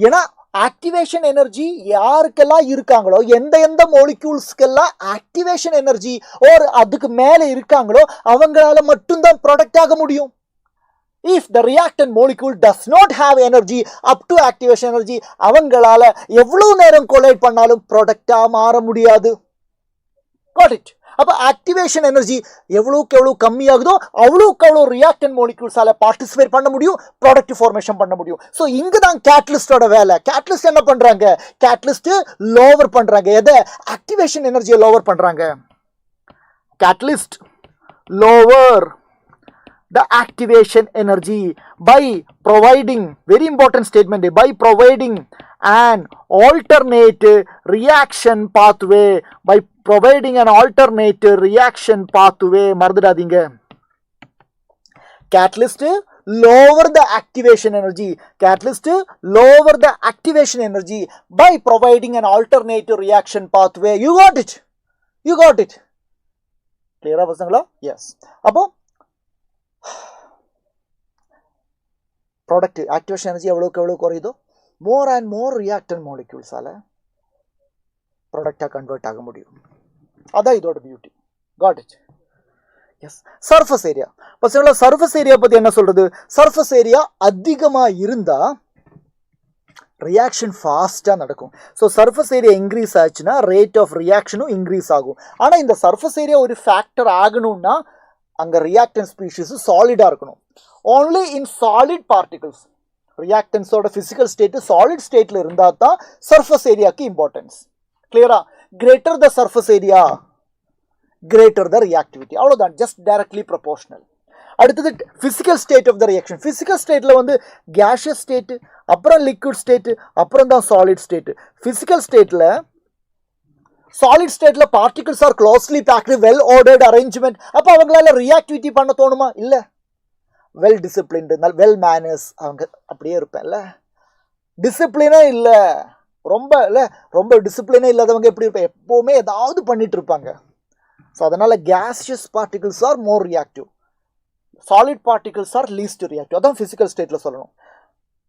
ஏன்னா ஆக்டிவேஷன் எனர்ஜி யாருக்கெல்லாம் இருக்காங்களோ, எந்த மோலிக்யூல்ஸ்க்கெல்லாம் ஆக்டிவேஷன் எனர்ஜி ஒரு அதுக்கு மேலே இருக்காங்களோ அவங்களால மட்டும்தான் ப்ராடக்ட் ஆக முடியும். If the reactant molecule does not have energy up to activation energy, அவங்களால எவ்வளவு நேரம் கொலைட் பண்ணாலும் ப்ராடக்டா மாற முடியாது. Got it? அப்ப ஆக்டிவேஷன் எனர்ஜி எவ்வளவுக்கு எவ்வளவு கம்மியாகுதோ அவ்வளவுக்கு அவ்வளவு ரியாக்டன்ட் மோலிக்யூல்ஸால பார்ட்டிசிபேட் பண்ண முடியும், ப்ராடக்ட் ஃபார்மேஷன் பண்ண முடியும். ஸோ இங்க தான் கேட்டலிஸ்டோட வேலை. கேட்டலிஸ்ட் என்ன பண்றாங்க? கேட்டலிஸ்ட் லோவர் பண்றாங்க. எதை? ஆக்டிவேஷன் எனர்ஜியை லோவர் பண்றாங்க. Catalyst lower the activation energy by providing, very important statement, by providing an alternate reaction pathway, by providing an alternate reaction pathway. மறந்துடாதீங்க. catalyst lower the activation energy, by providing an alternate reaction pathway. You got it. clear ஆ பசங்களா? yes. அப்போ ப்ராடக்ட் ஆக்டிவேஷன் எனர்ஜி எவ்வளோக்கு எவ்வளோ குறையுதோ மோர் அண்ட் மோர் ரியாக்டன்ட் மாலிக்யூல்ஸால ப்ராடக்டாக கன்வெர்ட் ஆக முடியும். அதான் இதோட beauty. Got it? Yes. Surface area. பசங்களா, சர்ஃபஸ் ஏரியா பற்றி என்ன சொல்றது? சர்ஃபஸ் ஏரியா அதிகமாக இருந்தால் ரியாக்ஷன் ஃபாஸ்ட்டாக நடக்கும். ஸோ சர்ஃபஸ் ஏரியா இன்க்ரீஸ் ஆச்சுன்னா ரேட் ஆஃப் ரியாக்ஷனும் இன்க்ரீஸ் ஆகும். ஆனால் இந்த சர்ஃபஸ் ஏரியா ஒரு ஃபேக்டர் ஆகணும்னா அங்கே ரியாக்டன்ட் ஸ்பீஷீஸ் சாலிடாக இருக்கணும். only in solid particles, reactantஸோட physical state solid stateல இருந்தால் தான் surface areaக்கு importance. clear-ஆ? greater the surface area, greater the reactivity. அவ்வளோதான், just directly proportional. அடுத்தது physical state of the reaction. physical stateல வந்து gaseous state, அப்புறம் liquid state, அப்புறம் தான் solid state. physical stateல solid stateல particles are closely packed, well ordered arrangement. அப்போ அவங்களால reactivity பண்ண தோணுமா? இல்லை. வெல் டிசிப்ளின்டு இருந்தால், வெல் மேனர்ஸ், அவங்க அப்படியே இருப்பேன்ல. டிசிப்ளினே இல்லை, ரொம்ப டிசிப்ளினே இல்லாதவங்க எப்படி இருப்பேன்? எப்போவுமே ஏதாவது பண்ணிட்டு இருப்பாங்க. ஸோ அதனால கேஷியஸ் பார்ட்டிகல்ஸ் ஆர் மோர் reactive, solid particles R least reactive. அதான் ஃபிசிக்கல் ஸ்டேட்டில் சொல்லணும்.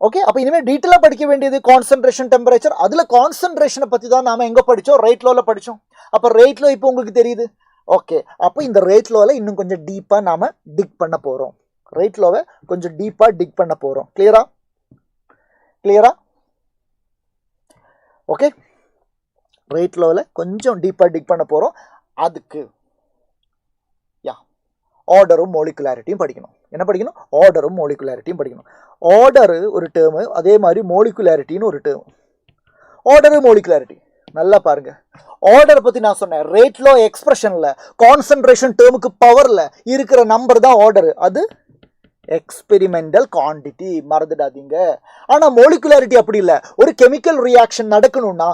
ஓகே, அப்போ இனிமேல் டீட்டெயிலாக படிக்க வேண்டியது கான்சன்ட்ரேஷன், டெம்பரேச்சர். அதில் கான்சன்ட்ரேஷனை பற்றி தான் நாம் எங்கே படித்தோம்? ரேட் லோவில் படித்தோம். அப்போ ரேட் லோ இப்போ உங்களுக்கு தெரியுது. ஓகே, அப்போ இந்த ரேட் லோவில் இன்னும் கொஞ்சம் டீப்பாக நாம் டிக் பண்ண போகிறோம். ரேட் லோவை கொஞ்சம் டீப்பாக டிக் பண்ண போகிறோம். கிளியரா? ஓகே, ரேட் லோவில் கொஞ்சம் டீப்பாக டிக் பண்ண போகிறோம். அதுக்கு ஆர்டரும் மோலிகுலாரிட்டியும் படிக்கணும். என்ன படிக்கணும்? ஆர்டரும் மோலிகுலாரிட்டியும் படிக்கணும். ஆர்டரு ஒரு டேர்மு, அதே மாதிரி மோலிகுலாரிட்டின்னு ஒரு டேர்மு. ஆர்டரு மோலிகுலாரிட்டி நல்லா பாருங்க. ஆர்டரை பற்றி நான் சொன்னேன். ரேட்லோ எக்ஸ்பிரஷனில் கான்சன்ட்ரேஷன் டேர்முக்கு பவரில் இருக்கிற நம்பர் தான் ஆர்டரு. அது எக்ஸ்பெரிமெண்டல் குவான்டிட்டி, மறந்துடாதீங்க. ஆனால் மோலிகுலாரிட்டி அப்படி இல்லை. ஒரு கெமிக்கல் ரியாக்ஷன் நடக்கணும்னா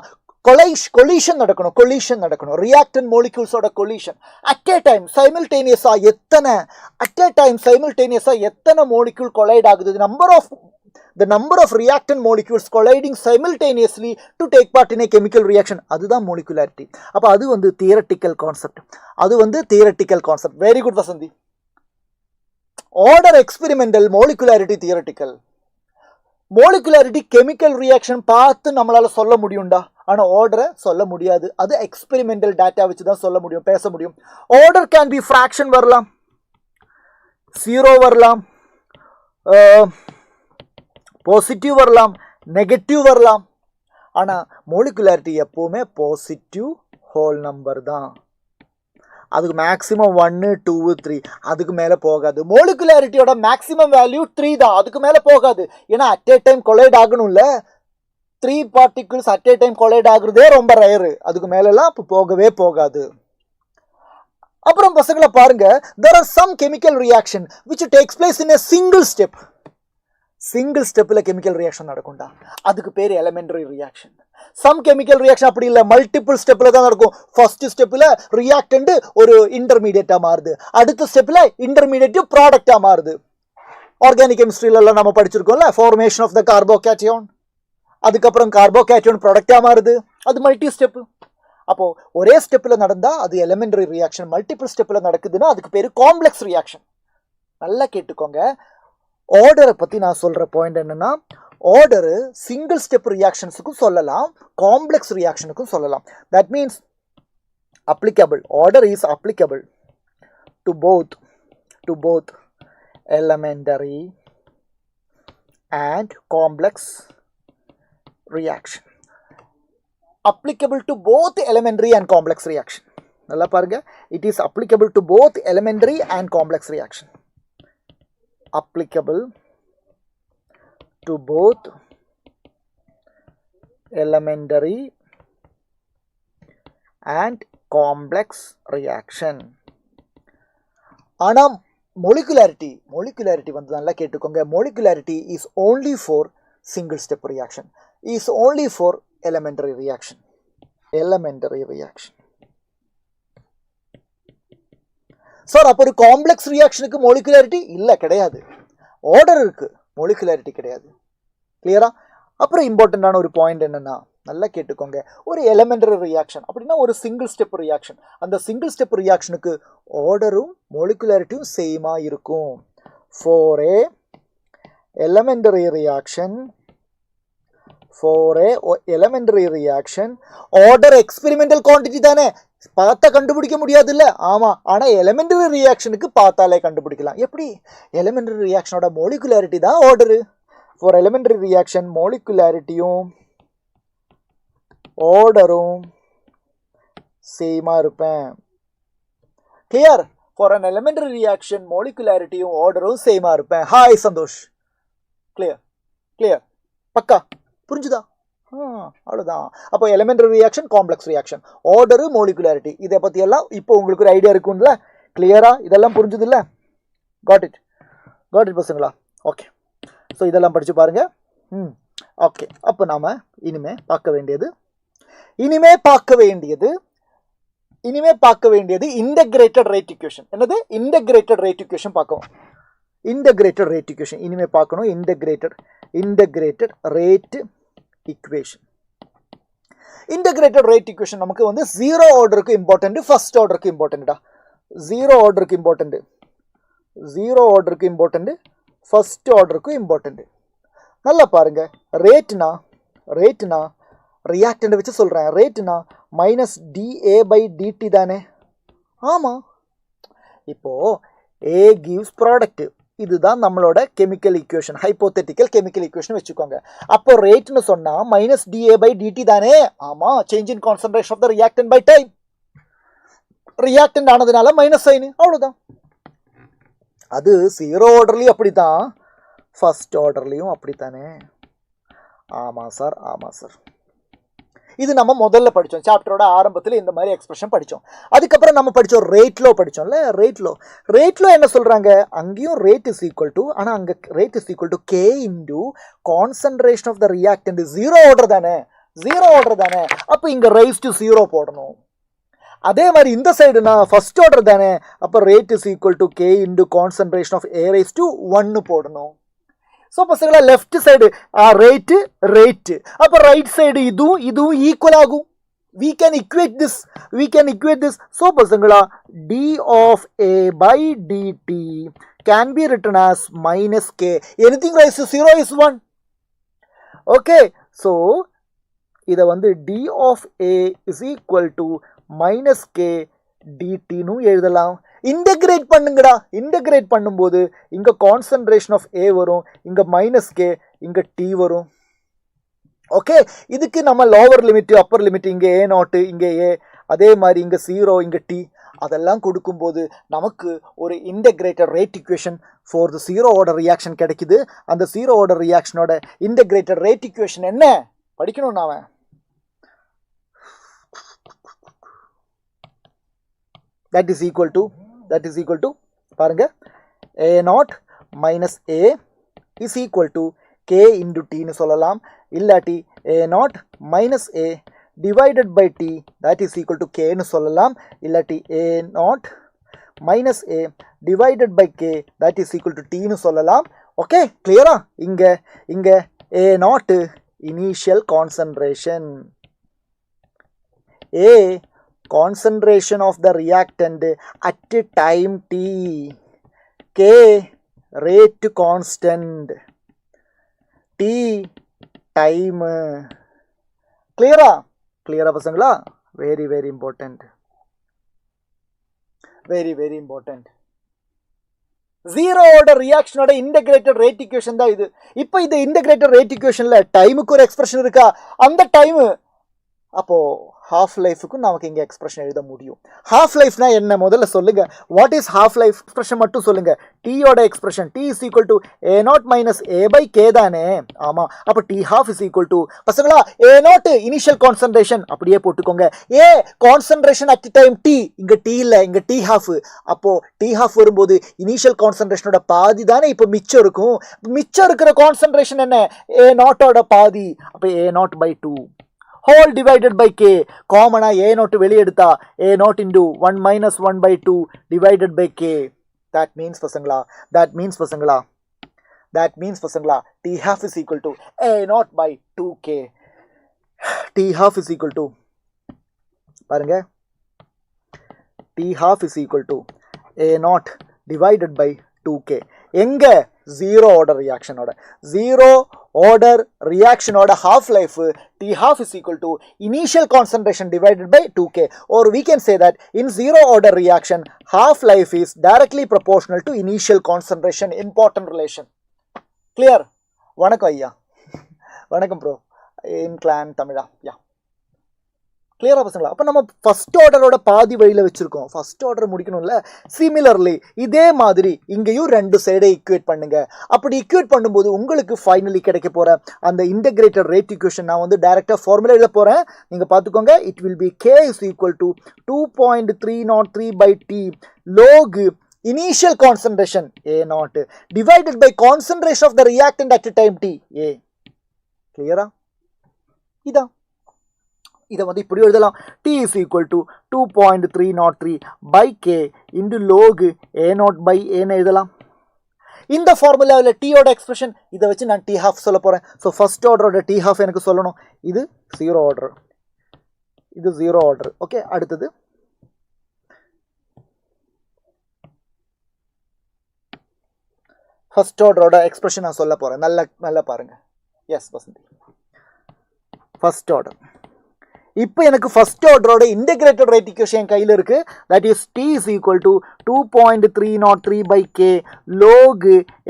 கொலிஷன் நடக்கணும். ரியாக்டன்ட் மோலிக்யூல்ஸோட கொலிஷன் அட் ஏ டைம் சைமல்டேனியஸாக எத்தனை மோலிக்யூல் கொலைட் ஆகுது, the number of reactant molecules colliding simultaneously to take part in a chemical reaction, அதுதான் molecularity. அப்போ அது வந்து theoretical concept. Very good Vasanthi. Order experimental, molecularity theoretical. molecularity chemical reaction பார்த்து நம்மளால சொல்ல முடியும்டா, ஆனால் ஆர்டரை சொல்ல முடியாது. அது எக்ஸ்பெரிமெண்டல் டேட்டா வச்சு தான் சொல்ல முடியும், பேச முடியும். ஆர்டர் கேன் பி ஃப்ராக்ஷன் வரலாம், 0 வரலாம், பாசிட்டிவ் வரலாம், நெகட்டிவ் வரலாம். ஆனால் மோலிகுலாரிட்டி எப்போவுமே பாசிட்டிவ் ஹோல் நம்பர் தான். அதுக்கு மேக்ஸிமம் 1, 2, 3, அதுக்கு மேலே போகாது. மோலிகுலாரிட்டியோட மேக்ஸிமம் வேல்யூ 3 தான், அதுக்கு மேலே போகாது. ஏன்னா அட் ஏ டைம் கொலைட் ஆகணும்ல, 3 particles at a time collide ஆகுறதே ரொம்ப ரேரு. அதுக்கு மேலெல்லாம் இப்போ போகவே போகாது. அப்புறம் பசங்களை பாருங்க, there are some chemical reaction which takes place in a single step. Single ஸ்டெப்பில் கெமிக்கல் ரியாக்ஷன் நடக்கும்டா, அதுக்கு பேர் elementary reaction. Some chemical reaction அப்படி இல்லை, மல்டிபிள் ஸ்டெப்பில் தான் நடக்கும். ஃபர்ஸ்ட் ஸ்டெப்பில் ரியாக்டன்ட் ஒரு இன்டர்மீடியட்டாக மாறுது, அடுத்த ஸ்டெப்பில் இன்டர்மீடியட் ப்ராடக்டாக மாறுது. ஆர்கானிக் கெமிஸ்ட்ரியிலலாம் நம்ம படிச்சிருக்கோம்ல, ஃபார்மேஷன் ஆஃப் த கார்போகேட்டியோன், அதுக்கப்புறம் கார்போகேட்டியோன் ப்ராடக்டாக மாறுது. அது மல்டி ஸ்டெப்பு. அப்போது ஒரே ஸ்டெப்பில் நடந்தால் அது எலிமெண்டரி ரியாக்ஷன், மல்டிபிள் ஸ்டெப்பில் நடக்குதுன்னா அதுக்கு பேர் காம்ப்ளெக்ஸ் ரியாக்ஷன். நல்லா கேட்டுக்கோங்க. ஆர்டரை பற்றி நான் சொல்கிற பாயிண்ட் என்னென்னா, ஆர்டரு சிங்கிள் ஸ்டெப் ரியாக்ஷன்ஸுக்கும் சொல்லலாம், காம்ப்ளெக்ஸ் ரியாக்ஷனுக்கும் சொல்லலாம். That means applicable, order is applicable to both elementary and complex reaction. Applicable to both elementary and complex reaction. நல்லா பாருங்க, it is applicable to both elementary and complex reaction. Applicable to both elementary and complex reaction. ஆனால் molecularity வந்து நல்லா கேட்டுக்கோங்க. molecularity is only for single step reaction, is only for elementary reaction. Sir அப்போ ஒரு காம்ப்ளெக்ஸ் ரியாக்ஷனுக்கு மோலிகுலாரிட்டி இல்லை, கிடையாது. ஆர்டர் இருக்கு, மோலிகுலாரிட்டி கிடையாது. கிளியரா? அப்புறம் இம்பார்ட்டண்டான ஒரு பாயிண்ட் என்னன்னா, நல்லா கேட்டுக்கோங்க, ஒரு எலிமெண்டரி ரியாக்ஷன் அப்படின்னா ஒரு சிங்கிள் ஸ்டெப் ரியாக்ஷன். அந்த சிங்கிள் ஸ்டெப் ரியாக்ஷனுக்கு ஆர்டரும் மோலிகுலாரிட்டியும் சேமாக இருக்கும். For A elementary reaction order experimental quantity தானே, பார்த்தா கண்டுபிடிக்க முடியாது இல்லை? ஆமாம். ஆனால் எலிமெண்டரி ரியாக்ஷனுக்கு பார்த்தாலே கண்டுபிடிக்கலாம். எப்படி? எலிமெண்டரி ரியாக்ஷனோட மோலிகுலாரிட்டி தான் ஆர்டரு. ஃபார் எலிமெண்டரி ரியாக்ஷன் மோலிகுலாரிட்டியும் ஆர்டரும் சேமாக இருப்பேன். Clear? For an elementary reaction மோலிகுலாரிட்டியும் ஆர்டரும் சேமாக இருப்பேன். ஹாய் சந்தோஷ். கிளியர்? பக்கா புரிஞ்சுதா? அவ்வளோதான். அப்போ elementary reaction, complex reaction, order, molecularity, இதை பற்றி எல்லாம் இப்போ உங்களுக்கு ஒரு ஐடியா இருக்கும்ல? கிளியரா? இதெல்லாம் புரிஞ்சுது இல்லை? காட் இட் பசங்களா? ஓகே. ஸோ இதெல்லாம் படித்து பாருங்க. ஓகே. அப்போ நாம் இனிமே பார்க்க வேண்டியது இன்டகிரேட்டட் ரேட் ஈக்குவேஷன். என்னது? இன்டகிரேட்டட் ரேட் ஈக்குவேஷன் பார்க்கணும். இன்டகிரேட்டட் ரேட் ஈக்குவேஷன் இனிமே பார்க்கணும். Integrated rate equation. Integrated rate equation நமக்கு வந்து 0 ஆர்டருக்கு இம்பார்ட்டன்ட், ஃபர்ஸ்ட் ஆர்டருக்கு இம்பார்ட்டன்டா. 0 ஆர்டருக்கு இம்பார்ட்டன்ட், ஃபர்ஸ்ட் ஆர்டருக்கு இம்பார்ட்டன்ட். நல்லா பாருங்க, ரேட்னா ரியாக்டன்ட் வச்சு சொல்கிறேன். ரேட்னா -dA/dt தானே? ஆமாம். இப்போது A gives ப்ராடக்ட், இதுதான் நம்மளோட chemical equation, hypothetical chemical equation வச்சுக்கோங்க. அப்போ ரேட்னு சொன்னா மைனஸ் dA by dt தானே? ஆமா, change in concentration of the reactant by time. Reactant ஆனதுனால மைனஸ் சைன், அவ்வளவுதான். அது ஜீரோ ஆர்டர்லயும் அப்படித்தான், ஃபர்ஸ்ட் ஆர்டர்லயும் அப்படித்தானே? ஆமா சார், ஆமா சார். இது நம்ம முதல்ல படித்தோம், சாப்டரோட ஆரம்பத்தில் இந்த மாதிரி எக்ஸ்பிரஷன் படித்தோம். அதுக்கப்புறம் நம்ம படித்தோம் ரேட்லோ படித்தோம்ல. ரேட்லோ என்ன சொல்கிறாங்க, அங்கேயும் ரேட் இஸ் ஈக்குவல் டு, ஆனால் அங்கே rate is equal to K into concentration of the reactant. Zero order தானே, அப்போ இங்கே ரைஸ் டு ஜீரோ போடணும். அதே மாதிரி இந்த சைடுனா ஃபர்ஸ்ட் ஆர்டர் தானே, அப்போ rate is equal to K into concentration of A raise to 1 போடணும். ஸோ பசங்களா லெஃப்ட் சைடு ரேட்டு, அப்போ ரைட் சைடு இதுவும் ஈக்குவல் ஆகும். we can equate this. So பசங்களா d of a by dt can be written as minus k. Anything rise to 0 is 1. Okay, so இதை வந்து d of a is equal to minus k dt னு எழுதலாம். இன்டகிரேட் பண்ணுங்கடா. இன்டகிரேட் பண்ணும்போது இங்க கான்சன்ட்ரேஷன் ஆஃப் ஏ வரும், இங்க மைனஸ் கே, இங்க டி வரும். ஓகே, இதுக்கு நம்ம லோவர் லிமிட் அப்பர் லிமிட், இங்க ஏ நாட்டு, இங்க ஏ, அதே மாதிரி இங்க 0, இங்க டி, அதெல்லாம் கொடுக்கும்போது நமக்கு ஒரு integrated rate equation for the zero order reaction கிடைக்குது. அந்த ஜீரோ ஆர்டர் ரியாக்ஷனோட இன்டகிரேட்டட் ரேட் இக்குவேஷன் என்ன படிக்கணும் நாம? that is equal to பாருங்க, a naught minus a is equal to k into t னு சொல்லலாம். இல்லாட்டி a naught minus a divided by t that is equal to k னு சொல்லலாம். இல்லாட்டி a naught minus a divided by k that is equal to t னு சொல்லலாம். ஓகே, கிளியரா? இங்க a naught initial concentration, a concentration of the reactant at time t, k rate constant, t time. clear பசங்களா? very important, very important. Zero order ரியாக்ஷனோட இன்டகிரேட்டட் ரேட் இக்குவேஷன் தான் இது. இப்போ இந்த இன்டகிரேட்டட் ரேட் இக்குவேஷன்ல டைமுக்கு ஒரு எக்ஸ்பிரஷன் இருக்கா? அந்த டைம் அப்போ ஹாஃப் லைஃபுக்கும் நமக்கு இங்கே எக்ஸ்பிரஷன் எழுத முடியும். ஹாஃப் லைஃப்னா என்ன முதல்ல சொல்லுங்க. What is half life expression மட்டும் சொல்லுங்க. டீயோட expression t is equal to a not minus a by k தானே? ஆமாம். அப்போ t half is equal to பசங்களா ஏ நாட் இனிஷியல் கான்சன்ட்ரேஷன் அப்படியே போட்டுக்கோங்க. A concentration at time t, இங்கே டி இல்லை, இங்கே டி ஹாஃப். அப்போ டி ஹாஃப் வரும்போது இனிஷியல் கான்சன்ட்ரேஷனோட பாதி தானே இப்போ மிச்சம் இருக்கும். மிச்சம் இருக்கிற கான்சன்ட்ரேஷன் என்ன? ஏ நாட்டோட பாதி. அப்போ a not by 2 whole divided by k. காமனா a நாட் வெளியே எடுத்தா a not into 1 minus 1 by 2 divided by k. that means பசங்களா t half is equal to a not by 2k. t half is equal to பாருங்க, t half is equal to a not divided by 2k. எங்க? ஜீரோ ஆர்டர் ரியாக்ஷனோட half life t half is equal to initial concentration divided by 2k, or we can say that in zero order reaction half life is directly proportional to initial concentration. Important relation. Clear? வணக்கம் ஐயா. வணக்கம் ப்ரோ. இன் கிளான் தமிழா. யா, கிளியரா பசங்களா? அப்போ நம்ம ஃபர்ஸ்ட் ஆர்டரோட பாதி வழியில் வச்சுருக்கோம். First order முடிக்கணும்ல. சிமிலர்லி இதே மாதிரி இங்கேயும் ரெண்டு சைடை ஈக்குவேட் பண்ணுங்க. அப்படி ஈக்குவேட் பண்ணும்போது உங்களுக்கு ஃபைனலி கிடைக்க போகிற அந்த இன்டகிரேட்டட் ரேட் ஈக்குவேஷன் நான் வந்து டைரெக்டாக ஃபார்முலா எழுத போகிறேன். நீங்கள் பார்த்துக்கோங்க. It will be K is equal to 2.303 by t log initial concentration a naught divided by concentration of the reactant at time t a. கிளியரா? இதை வந்து இப்படி எழுதலாம். t is equal to 2.303 by k into log a naught by a ன்னு எழுதலாம். இந்த ஃபார்முலாவில் டீயோட எக்ஸ்பிரஷன் இதை வச்சு நான் டி ஹாஃப் சொல்ல போகிறேன். ஸோ ஃபர்ஸ்ட் ஆர்டரோட டி ஹாஃப் எனக்கு சொல்லணும். இது ஜீரோ ஆர்டர். ஓகே, அடுத்தது ஃபர்ஸ்ட் ஆர்டரோட எக்ஸ்பிரஷன் நான் சொல்ல போகிறேன். நல்லா பாருங்க. எஸ் வசந்தி. ஃபர்ஸ்ட் ஆர்டர் இப்போ எனக்கு ஃபர்ஸ்ட் ஆர்டரோட இன்டகிரேட்டட் ரேட் ஈக்குவேஷன் என் கையில் இருக்கு. That is t is equal to 2.303 by k log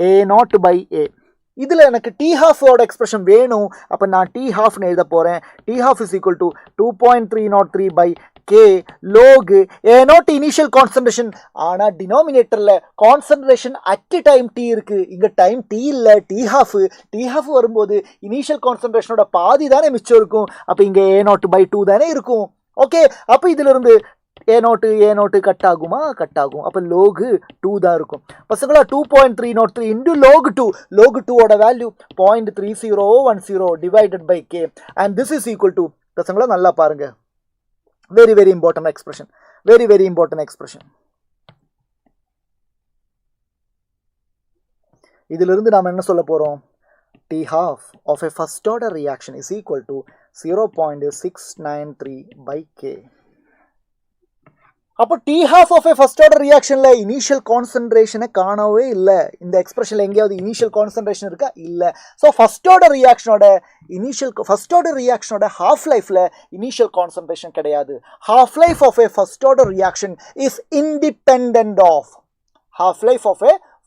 a0 by a. இதில் எனக்கு t half ஓட எக்ஸ்பிரஷன் வேணும். அப்போ நான் t halfனு எழுத போகிறேன். t half is equal to 2.303 by k log a0 initial concentration. ஆனால் டினாமினேட்டரில் கான்சன்ட்ரேஷன் அட் டைம் t இருக்கு. இங்கே டைம் t இல்லை, t half வரும்போது இனிஷியல் கான்சன்ட்ரேஷனோட பாதி தானே மிச்சம் இருக்கும். அப்போ இங்கே a0 by 2 தானே இருக்கும். ஓகே, அப்போ இதிலிருந்து a0 கட் ஆகுமா? கட் ஆகும். அப்போ log 2 தான் இருக்கும். பசங்களா 2.303 into log 2 ஓட value 0.3010 divided by k and this is equal to, பசங்களா நல்லா பாருங்க, very important expression, very important expression. இதிலிருந்து நாம் என்ன சொல்ல போறோம்? t half of a first order reaction is equal to 0.693 by k. அப்போ t half of a first order reactionல இனிஷியல் கான்சன்ட்ரேஷனை காணவே இல்லை. இந்த எக்ஸ்பிரஷன்ல எங்கேயாவது இனிஷியல் கான்சன்ட்ரேஷன் இருக்கா? இல்லை. ஸோ ஃபர்ஸ்ட் ஆர்டர் ரியாக்ஷனோட ஹாஃப் லைஃப்ல இனிஷியல் கான்சன்ட்ரேஷன் கிடையாது. Half life of a first order reaction is independent of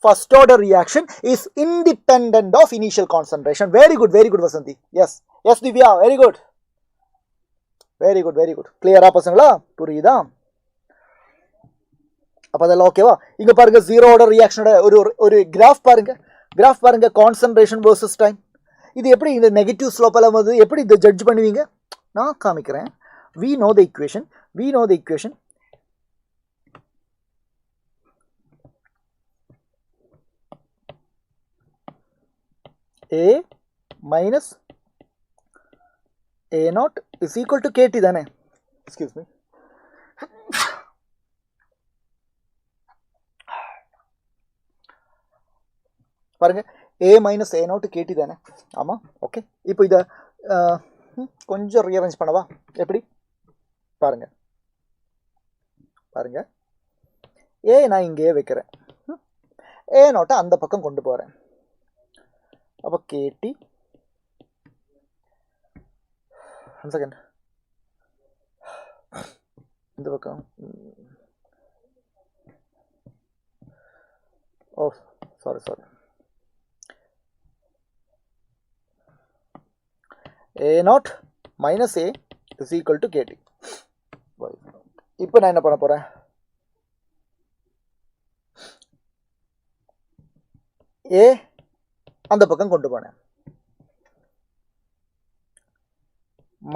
first order reaction is independent of initial concentration. Very good Vasanthi. Yes Divya, very good. Clear ஆ பசங்களா? புரியுதா? அப்போ அதெல்லாம் ஓகேவா? இங்கே பாருங்க, ஜீரோ ஆர்டர் ரியாக்ஷனோட ஒரு கிராஃப் பாருங்க, கான்சன்ட்ரேஷன் வர்சஸ் டைம். இது எப்படி இந்த நெகட்டிவ் ஸ்லோப் எல்லாம் வந்து எப்படி இதை ஜட்ஜ் பண்ணுவீங்க? நான் காமிக்கிறேன். we know the equation a minus a0 is equal to kt தானே? excuse me. பாருங்க, a minus a0 kt தானே? ஆமாம். ஓகே, இப்போ இதை கொஞ்சம் ரீஅரேஞ்ச் பண்ணவா? எப்படி பாருங்க, a நான் இங்கேயே வைக்கிறேன், a0 அந்த பக்கம் கொண்டு போகிறேன். அப்போ kt, ஒன் செகண்ட், இந்த பக்கம், ஓ sorry a0 minus a is equal to kt. இப்போ நான் என்ன பண்ண போறேன்? a அந்த பக்கம் கொண்டு போனேன்,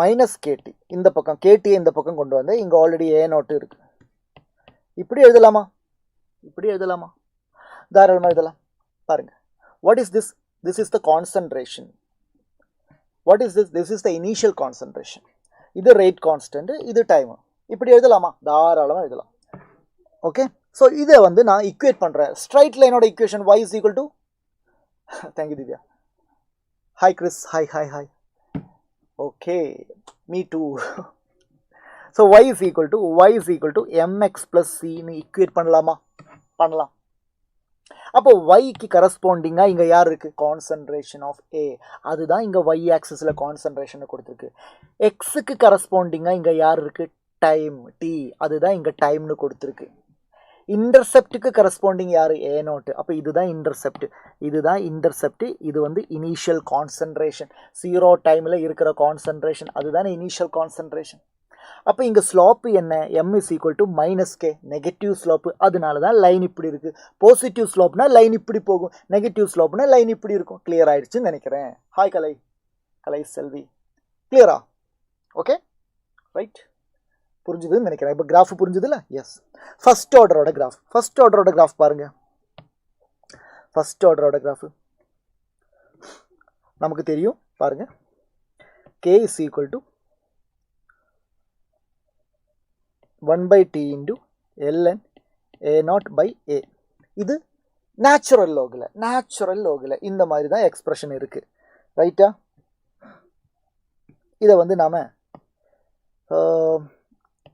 மைனஸ் kt இந்த பக்கம், kt இந்த பக்கம் கொண்டு வந்தேன். இங்க ஆல்ரெடி a0 இருக்கு. இப்படி எழுதலாமா? தாராளமா எழுதலாம். பாருங்க, what is this? This is the concentration. What is this? This is the initial concentration. இது rate constant, இது time. இப்படி எழுதலாமா? தாராளமா எழுதலாம். ஓகே, ஸோ இதை வந்து நான் ஈக்குவேட் பண்றேன். ஸ்ட்ரைட் லைனோட equation y is equal to, thank you Divya, hi Chris, hi, okay, me too. So y is equal to mx plus c ன்னு ஈக்குவேட் பண்ணலாமா? பண்ணலாம். அப்போ yக்கு கரஸ்பாண்டிங்காக இங்கே யார் இருக்கு? Concentration of a. அதுதான் இங்கே y ஆக்சிஸில் கான்சன்ட்ரேஷனை கொடுத்துருக்கு. எக்ஸுக்கு கரஸ்பாண்டிங்காக இங்கே யார் இருக்கு? Time t. அதுதான் இங்கே டைம்னு கொடுத்துருக்கு. இன்டர்செப்டுக்கு கரஸ்பாண்டிங் யார்? a0. அப்போ இதுதான் இன்டர்செப்ட். இது வந்து இனிஷியல் கான்சன்ட்ரேஷன், 0 டைமில் இருக்கிற கான்சன்ட்ரேஷன், அதுதானே இனிஷியல் கான்சன்ட்ரேஷன். அப்போ இங்கே ஸ்லோப்பு என்ன? m is equal to minus k, negative slope. அதனால தான் லைன் இப்படி இருக்கு. பாசிட்டிவ் ஸ்லோப்னா லைன் இப்படி போகும், நெகட்டிவ் ஸ்லோப்னா லைன் இப்படி இருக்கும். கிளியர் ஆயிடுச்சுன்னு நினைக்கிறேன். ஹாய் கலை செல்வி, கிளியரா? ஓகே, ரைட், புரிஞ்சுதுன்னு நினைக்கிறேன். இப்போ கிராஃப் புரிஞ்சுதுல்ல? எஸ். ஃபர்ஸ்ட் ஆர்டரோட கிராஃப் பாருங்க. ஃபர்ஸ்ட் ஆர்டரோட கிராஃப் நமக்கு தெரியும். பாருங்க, k is equal to 1 by t into ln a0 by a. இது நேச்சுரல் லோகில் இந்த மாதிரி தான் எக்ஸ்பிரஷன் இருக்கு, ரைட்டா? இதை வந்து நாம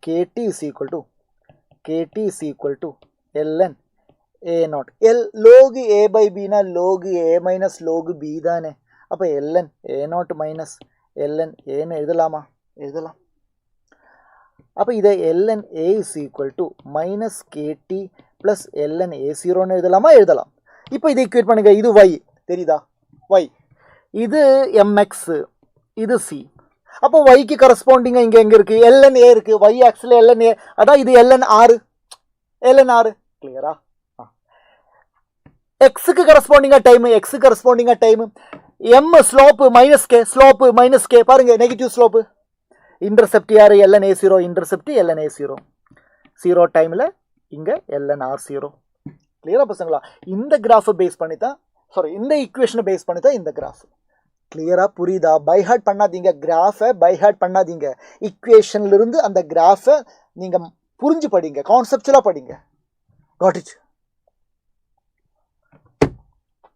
kt is equal to ln a0. log a by b na log a minus log b தானே? அப்போ ln a0 minus ln a ன்னு எழுதலாம். அப்போ இதை ln a is equal to minus kt plus ln a0 எழுதலாமா? எழுதலாம். இப்போ இதை ஈக்குவேட் பண்ணுங்க. இது y தெரியுதா? y இது mx, இது c. அப்போ yக்கு கரஸ்பாண்டிங்காக இங்கே எங்கே இருக்குது? ln a இருக்குது. y ஆக்சில் ln a, அதான் இது ln r. ln r கிளியரா? எக்ஸுக்கு கரஸ்பாண்டிங்காக டைமு, எக்ஸுக்கு கரஸ்பாண்டிங்காக time. m slope minus k, slope minus k, பாருங்க நெகட்டிவ் ஸ்லோப்பு. இன்டர்செப்ட் யார்? ln a0, intercept ln a0. 0 டைமில் இங்கே ln r0. கிளியரா பசங்களா? இந்த கிராஃபை பேஸ் பண்ணி தான், சாரி இந்த ஈக்குவேஷனை பேஸ் பண்ணி தான் இந்த கிராஃப். கிளியரா புரியுதா? பை ஹார்ட் பண்ணாதீங்க, கிராஃபை பை ஹார்ட் பண்ணாதீங்க. ஈக்குவேஷன்லேருந்து அந்த கிராஃபை நீங்கள் புரிஞ்சு படிங்க, கான்செப்டுவலாக படிங்க. Got it?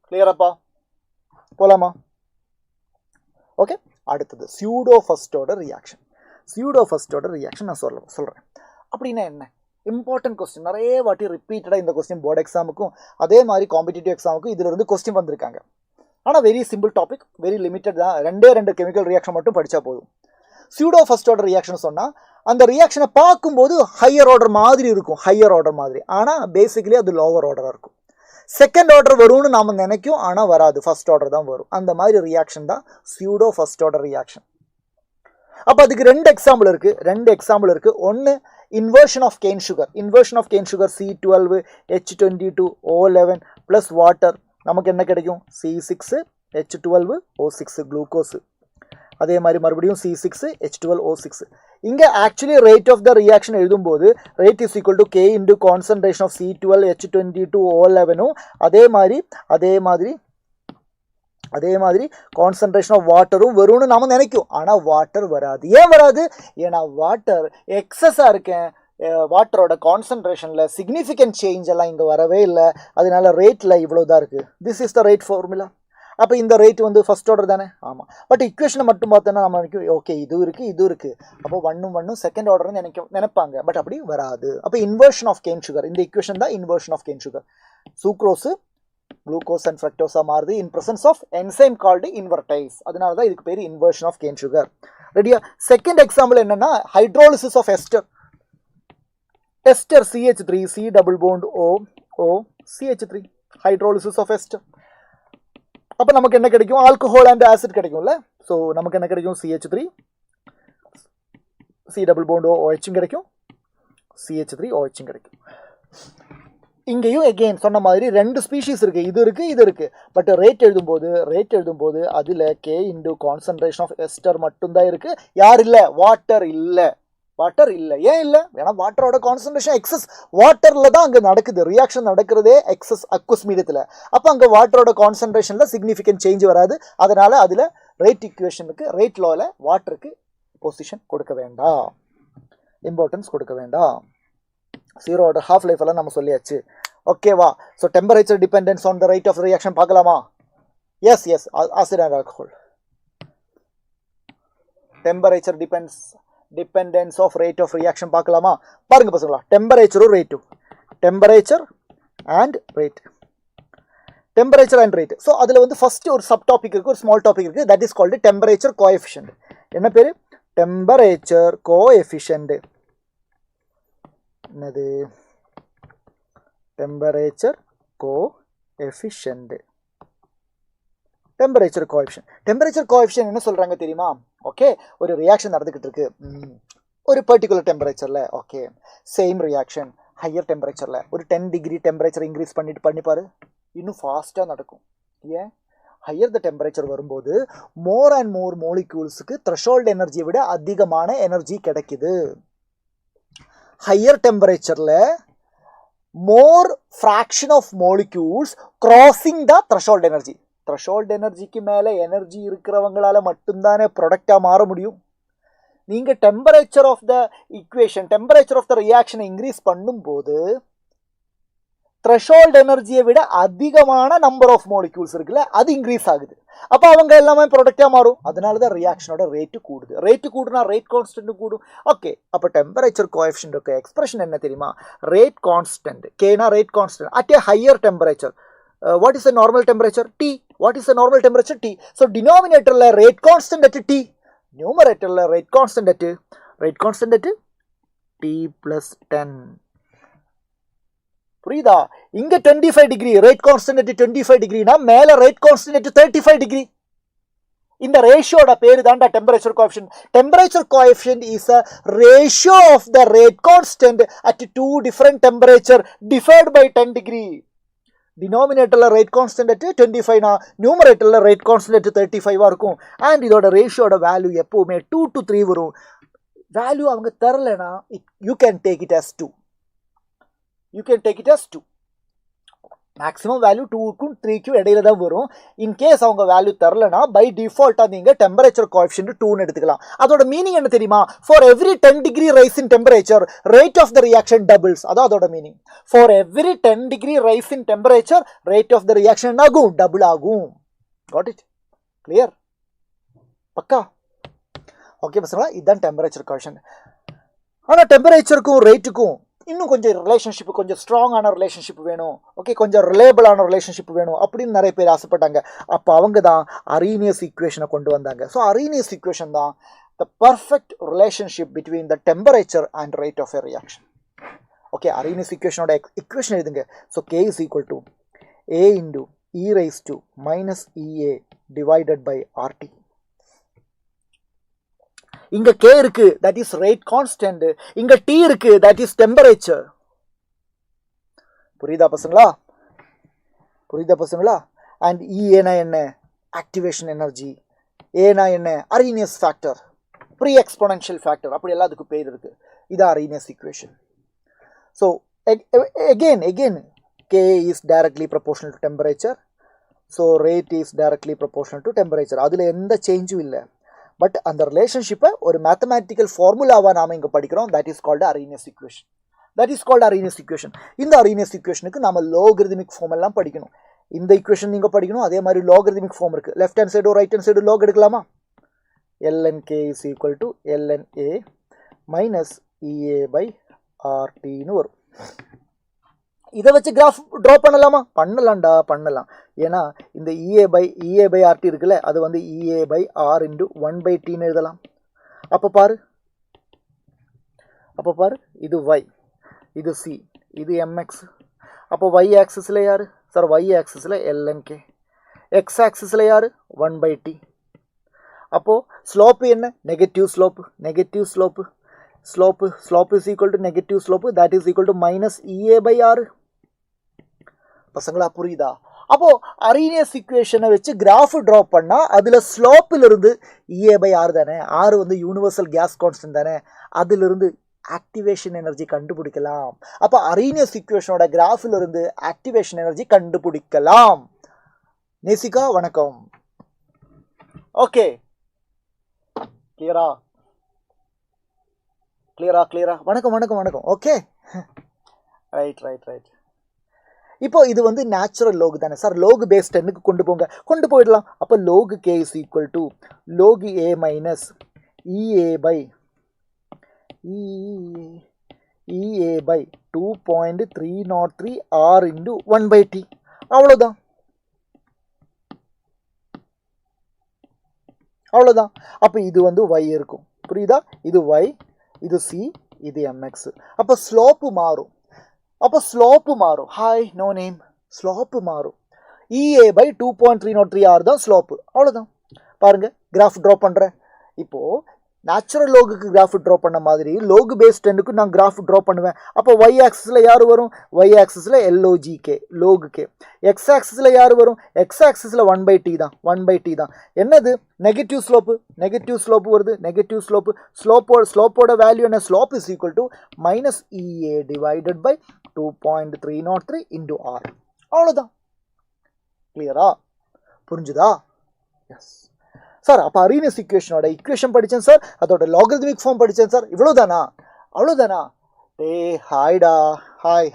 கிளியராப்பா? போலாமா? ஓகே, அடுத்தது pseudo first order reaction. Pseudo first order reaction நான் சொல்கிறேன். அப்படின்னா என்ன? இம்பார்ட்டன்ட் கொஸ்டின், நிறைய வாட்டி ரிப்பீட்டடாக இந்த கொஸ்டின் போர்டு எக்ஸாமுக்கும் அதே மாதிரி காம்படிட்டிவ் எக்ஸாமுக்கும் இதில் இருந்து கொஸ்டின் வந்திருக்காங்க. ஆனால் very simple topic, very limited தான். 2 கெமிக்கல் ரியாக்ஷன் மட்டும் படித்தா போதும். சியூடோ ஃபர்ஸ்ட் ஆர்டர் ரியாக்ஷன் சொன்னால் அந்த ரியாக்ஷனை பார்க்கும்போது ஹையர் ஆர்டர் மாதிரி இருக்கும், ஹையர் ஆர்டர் மாதிரி. ஆனால் பேசிக்கலி அது லோவர் ஆர்டராக இருக்கும். செகண்ட் ஆர்டர் வரும்னு நாம் நினைக்கும், ஆனால் வராது, ஃபர்ஸ்ட் ஆர்டர் தான் வரும். அந்த மாதிரி ரியாக்ஷன் தான் சியூடோ ஃபர்ஸ்ட் ஆர்டர் ரியாக்ஷன். அப்போ அதுக்கு 2 எக்ஸாம்பிள் இருக்குது. ஒன்று inversion of cane sugar. Inversion of cane sugar C12 H22 O11 plus water. நமக்கு என்ன கிடைக்கும்? C6 H12 O6 glucose. அதே மாதிரி மறுபடியும் C6 H12 O6. இங்கே actually rate of the reaction எழுதும்போது rate is equal to K into concentration of C12 H22 O11. அதே மாதிரி கான்சன்ட்ரேஷன் ஆஃப் வாட்டரும் வரும்னு நாம நினைக்கும், ஆனால் வாட்டர் வராது. ஏன் வராது? ஏன்னா வாட்டர் எக்ஸஸாக இருக்கேன், வாட்டரோட கான்சன்ட்ரேஷனில் சிக்னிஃபிகண்ட் சேஞ்ச் எல்லாம் இங்கே வரவே இல்லை. அதனால ரேட்டில் இவ்வளோ தான் இருக்குது. This is the rate formula. அப்போ இந்த ரேட் வந்து ஃபர்ஸ்ட் ஆர்டர் தானே? ஆமாம். பட் ஈக்குவேஷனை மட்டும் பார்த்தோன்னா நம்ம நினைக்கும் ஓகே இது இருக்குது. அப்போ ஒன்னும் செகண்ட் ஆர்டர்னு நினைப்பாங்க. பட் அப்படி வராது. அப்போ இன்வர்ஷன் ஆஃப் கேன் சுகர், இந்த ஈக்குவேஷன் தான் inversion of cane sugar. Sucrose glucose and ஃப்ரக்டோஸா மாறுது in presence of enzyme called invertase. அதனால தான் இதுக்கு பேர் இன்வர்ஷன் ஆஃப் கேன் சுகர். ரெடியா? செகண்ட் எக்ஸாம்பிள் என்னன்னா hydrolysis of ester. Ester CH3 C double bond O CH3 hydrolysis of ester. அப்போ நமக்கு என்ன கிடைக்கும்? ஆல்கஹால் அண்ட் ஆசிட் கிடைக்கும்ல. ஸோ நமக்கு என்ன கிடைக்கும்? CH3 C double bond OH கிடைக்கும், CH3 OH கிடைக்கும். இங்கேயும் எகெயின் சொன்ன மாதிரி 2 ஸ்பீஷீஸ் இருக்குது, இது இருக்குது. பட் ரேட் எழுதும்போது அதில் K into concentration of ester மட்டும்தான் இருக்குது. யார் இல்லை? வாட்டர் இல்லை. ஏன் இல்லை? ஏன்னா வாட்டரோட கான்சன்ட்ரேஷன் எக்ஸஸ் வாட்டரில் தான் அங்கே நடக்குது, ரியாக்ஷன் நடக்கிறதே எக்ஸஸ் அக்வஸ் மீடியத்தில். அப்போ அங்கே வாட்டரோட கான்சன்ட்ரேஷனில் சிக்னிஃபிகண்ட் சேஞ்ச் வராது. அதனால் அதில் ரேட் ஈக்குவேஷனுக்கு, ரேட் லாவில் வாட்டருக்கு பொசிஷன் கொடுக்க வேண்டாம், இம்பார்ட்டன்ஸ் கொடுக்க வேண்டாம். 0 ஆர்டர் ஹாஃப் லைஃப் எல்லாம் நம்ம சொல்லியாச்சு. ஓகேவா? So temperature dependence on the rate of reaction பார்க்கலாமா? எஸ் acid and alcohol. Temperature dependence of rate of reaction பார்க்கலாமா? பாருங்க பசங்களா, டெம்பரேச்சரும் ரேட்டும், டெம்பரேச்சர் அண்ட் ரேட். ஸோ அதில் வந்து ஃபர்ஸ்ட் ஒரு சப் டாபிக் இருக்குது, ஒரு ஸ்மால் டாபிக் இருக்குது. That is called temperature coefficient. என்ன பேர்? Temperature coefficient. என்னது? Temperature coefficient. டெம்பரேச்சர் கோஎஃபிஷியன்ட் என்ன சொல்றாங்க தெரியுமா? ஓகே, ஒரு ரியாக்ஷன் நடந்துகிட்டு இருக்கு ஒரு பர்டிகுலர் டெம்பரேச்சர்ல. ஓகே, சேம் ரியாக்ஷன் ஹையர் டெம்பரேச்சர்ல ஒரு 10 டிகிரி டெம்பரேச்சர் இன்க்ரீஸ் பண்ணிப்பாரு, இன்னும் ஃபாஸ்டா நடக்கும். ஏன்? ஹையர் த டெம்பரேச்சர் வரும்போது மோர் அண்ட் மோர் மோலிக்யூல்ஸுக்கு த்ரெஷோல்டு எனர்ஜியை விட அதிகமான எனர்ஜி கிடைக்குது. ஹையர் டெம்பரேச்சரில் more fraction of molecules crossing the threshold energy. Threshold எனர்ஜிக்கு மேலே எனர்ஜி இருக்கிறவங்களால மட்டும்தானே ப்ராடக்டாக மாற முடியும். நீங்கள் டெம்பரேச்சர் ஆஃப் த ரியாக்ஷனை இன்க்ரீஸ் பண்ணும்போது த்ரெஷோல்டு எனர்ஜியை விட அதிகமான நம்பர் ஆஃப் மோலிக்யூல்ஸ் இருக்குல்ல, அது இன்க்ரீஸ் ஆகுது. அப்போ அவங்க எல்லாமே ப்ராடக்டாக மாறும். அதனால தான் ரியாக்ஷனோட ரேட்டு கூடுனா ரேட் கான்ஸ்டன்ட் கூடும். ஓகே, அப்போ டெம்பரேச்சர் கோஎஃபிஷியன்ட் இருக்கு. எக்ஸ்பிரஷன் என்ன தெரியுமா? ரேட் கான்ஸ்டன்ட், கேனா rate constant at a higher temperature. What is the normal temperature? T. What is the normal temperature? T. So denominator rate constant at T. Numerator rate constant at T plus 10. புரியுதா? இங்க 25 டிகிரி ரேட் கான்ஸ்டன்ட் at 25 டிகிரினா மேல ரேட் கான்ஸ்டன்ட் at 35 டிகிரி. இந்த ரேஷியோட பேரு தான்டா temperature coefficient. Temperature coefficient is a ratio of the rate constant at two different temperature divided by 10 degree. Denominatorல rate constant at 25 னா numeratorல rate constant at 35 இருக்கும். and இதோட ரேஷியோட வேல்யூ எப்பவுமே 2 to 3 வரும். வேல்யூ அவங்க தரலனா you can take it as 2. You can take it as 2. Maximum value 2க்கும் 3க்கும் இடையில தான் வரும். இன்கேஸ் அவங்க வேல்யூ தரலனா பை டிஃபால்ட்டாக நீங்கள் டெம்பரேச்சர் கோஎஃபிஷியன்ட் 2ன்னு எடுத்துக்கலாம். அதோட மீனிங் என்ன தெரியுமா? For every 10 degree rise in temperature rate of the reaction doubles. அதான் அதோட meaning. For every 10 degree rise in temperature rate of the reaction ஆகும், டபுள் ஆகும். Got it? கிளியர்? பக்கா? ஓகே பசங்களா, இதுதான் டெம்பரேச்சர் கோஎஃபிஷியன்ட். ஆனால் டெம்பரேச்சருக்கும் ரேட்டுக்கும் இன்னும் கொஞ்சம் ரிலேஷன்ஷிப், கொஞ்சம் ஸ்ட்ராங்கான ரிலேஷன்ஷிப் வேணும், ஓகே, கொஞ்சம் ரிலேபிளான ரிலேஷன்ஷிப் வேணும் அப்படின்னு நிறைய பேர் ஆசைப்பட்டாங்க. அப்போ அவங்க தான் அரீனியஸ் ஈக்குவேஷனை கொண்டு வந்தாங்க. ஸோ அரீனியஸ் ஈக்குவேஷன் தான் the perfect relationship between the temperature and rate of a reaction. Okay, Arrhenius ஈக்குவேஷனோட ஈக்குவேஷன் எழுதுங்க. So K is equal to A into E raised to minus EA divided by RT. இங்க K இருக்கு, that is rate constant. இங்க T இருக்கு, that is temperature. புரியுதா பசங்களா? புரியுதா பசங்களா? and E னா என்ன? activation energy. A னா என்ன? Arrhenius factor, pre-exponential factor. அப்படி எல்லாம் அதுக்கு பேர் இருக்கு. இது Arrhenius equation. So again K is directly proportional to temperature. So rate is directly proportional to temperature. அதுல எந்த சேஞ்சும் இல்லை. பட் அந்த ரிலேஷன்ஷிப்பை ஒரு மேத்தமேட்டிக்கல் ஃபார்முலாவாக நாம் இங்கே படிக்கிறோம். That is called Arrhenius equation. That is called Arrhenius equation. இந்த அரீனியஸ் ஈக்குவேஷனுக்கு நம்ம லோகரிதமிக் ஃபார்ம் எல்லாம் படிக்கணும். இந்த ஈக்குவேஷன் நீங்கள் படிக்கணும். அதே மாதிரி லோகரிதமிக் ஃபார்ம் இருக்குது. Left hand side right hand side Lok எடுக்கலாமா? lnk is equal to lna minus ea by rtன்னு வரும். இதை வச்சு கிராஃப் ட்ரா பண்ணலாமா? பண்ணலாம். ஏன்னா இந்த EA by RT இருக்குல்ல, அது வந்து EA by R into 1/Tன்னு எழுதலாம். அப்போ பாரு, இது Y, இது C, இது MX. அப்போ Y ஆக்சிஸில் யார் சார்? Y ஆக்சிஸில் lnk. X ஆக்சிஸில் யார்? 1/T. அப்போது ஸ்லோப்பு என்ன? Negative slope. Slope is equal to negative slope, that is equal to minus EA by R. பசங்களா புரியுதா? அப்போ அரீனியஸ் ஈக்குவேஷனை வச்சு கிராஃப் ட்ரா பண்ணா அதுல ஸ்லோப்பில் இருந்து EA by R தானே, R வந்து யூனிவர்சல் கேஸ் கான்ஸ்டன்ட் தானே, அதிலிருந்து ஆக்டிவேஷன் எனர்ஜி கண்டுபிடிக்கலாம். அப்போ அரீனியஸ் ஈக்குவேஷனோட கிராஃபில் இருந்து ஆக்டிவேஷன் எனர்ஜி கண்டுபிடிக்கலாம். நேசிகா வணக்கம். ஓகே, கிளியரா? வணக்கம். Okay, right. இப்போ இது வந்து நேச்சுரல் லோக் தானே சார். லோக் பேஸ் 10க்கு கொண்டு போயிடலாம். அப்போ Lok K is equal to log A minus EA by 2.303 R into 1/T. அவ்வளோதான். அப்போ இது வந்து Y இருக்கும். புரியுதா? இது Y, இது C, இது MX. அப்போ ஸ்லோப்பு மாறும். Hi no name. ஸ்லோப்பு மாறும். EA by 2.303 R தான் ஸ்லோப்பு. அவ்வளோதான். பாருங்க, கிராஃப் ட்ரா பண்ணுறேன். இப்போது நேச்சுரல் லோகுக்கு கிராஃப் ட்ரா பண்ண மாதிரி லோகு பேஸ் 10க்கு நான் கிராஃப் ட்ரா பண்ணுவேன். அப்போ Y ஆக்சிஸில் யார் வரும்? Y ஆக்சிஸில் LOGK, Logu K. X ஆக்சிஸில் யார் வரும்? X ஆக்சிஸில் 1/T தான். என்னது? நெகட்டிவ் ஸ்லோப்பு வருது. நெகட்டிவ் ஸ்லோப்போட வேல்யூ என்ன? Slope is equal to minus EA divided by 2.303 into R. அவ்வளோதான். கிளியரா? புரிஞ்சுதா? Yes sir. அப்போ அரீனியஸ் ஈக்குவேஷனோட ஈக்குவேஷன் படித்தேன் சார், அதோட லாகரிதமிக் ஃபார்ம் படித்தேன் சார். அவ்வளோதானா? ஹாய்டா, ஹாய்.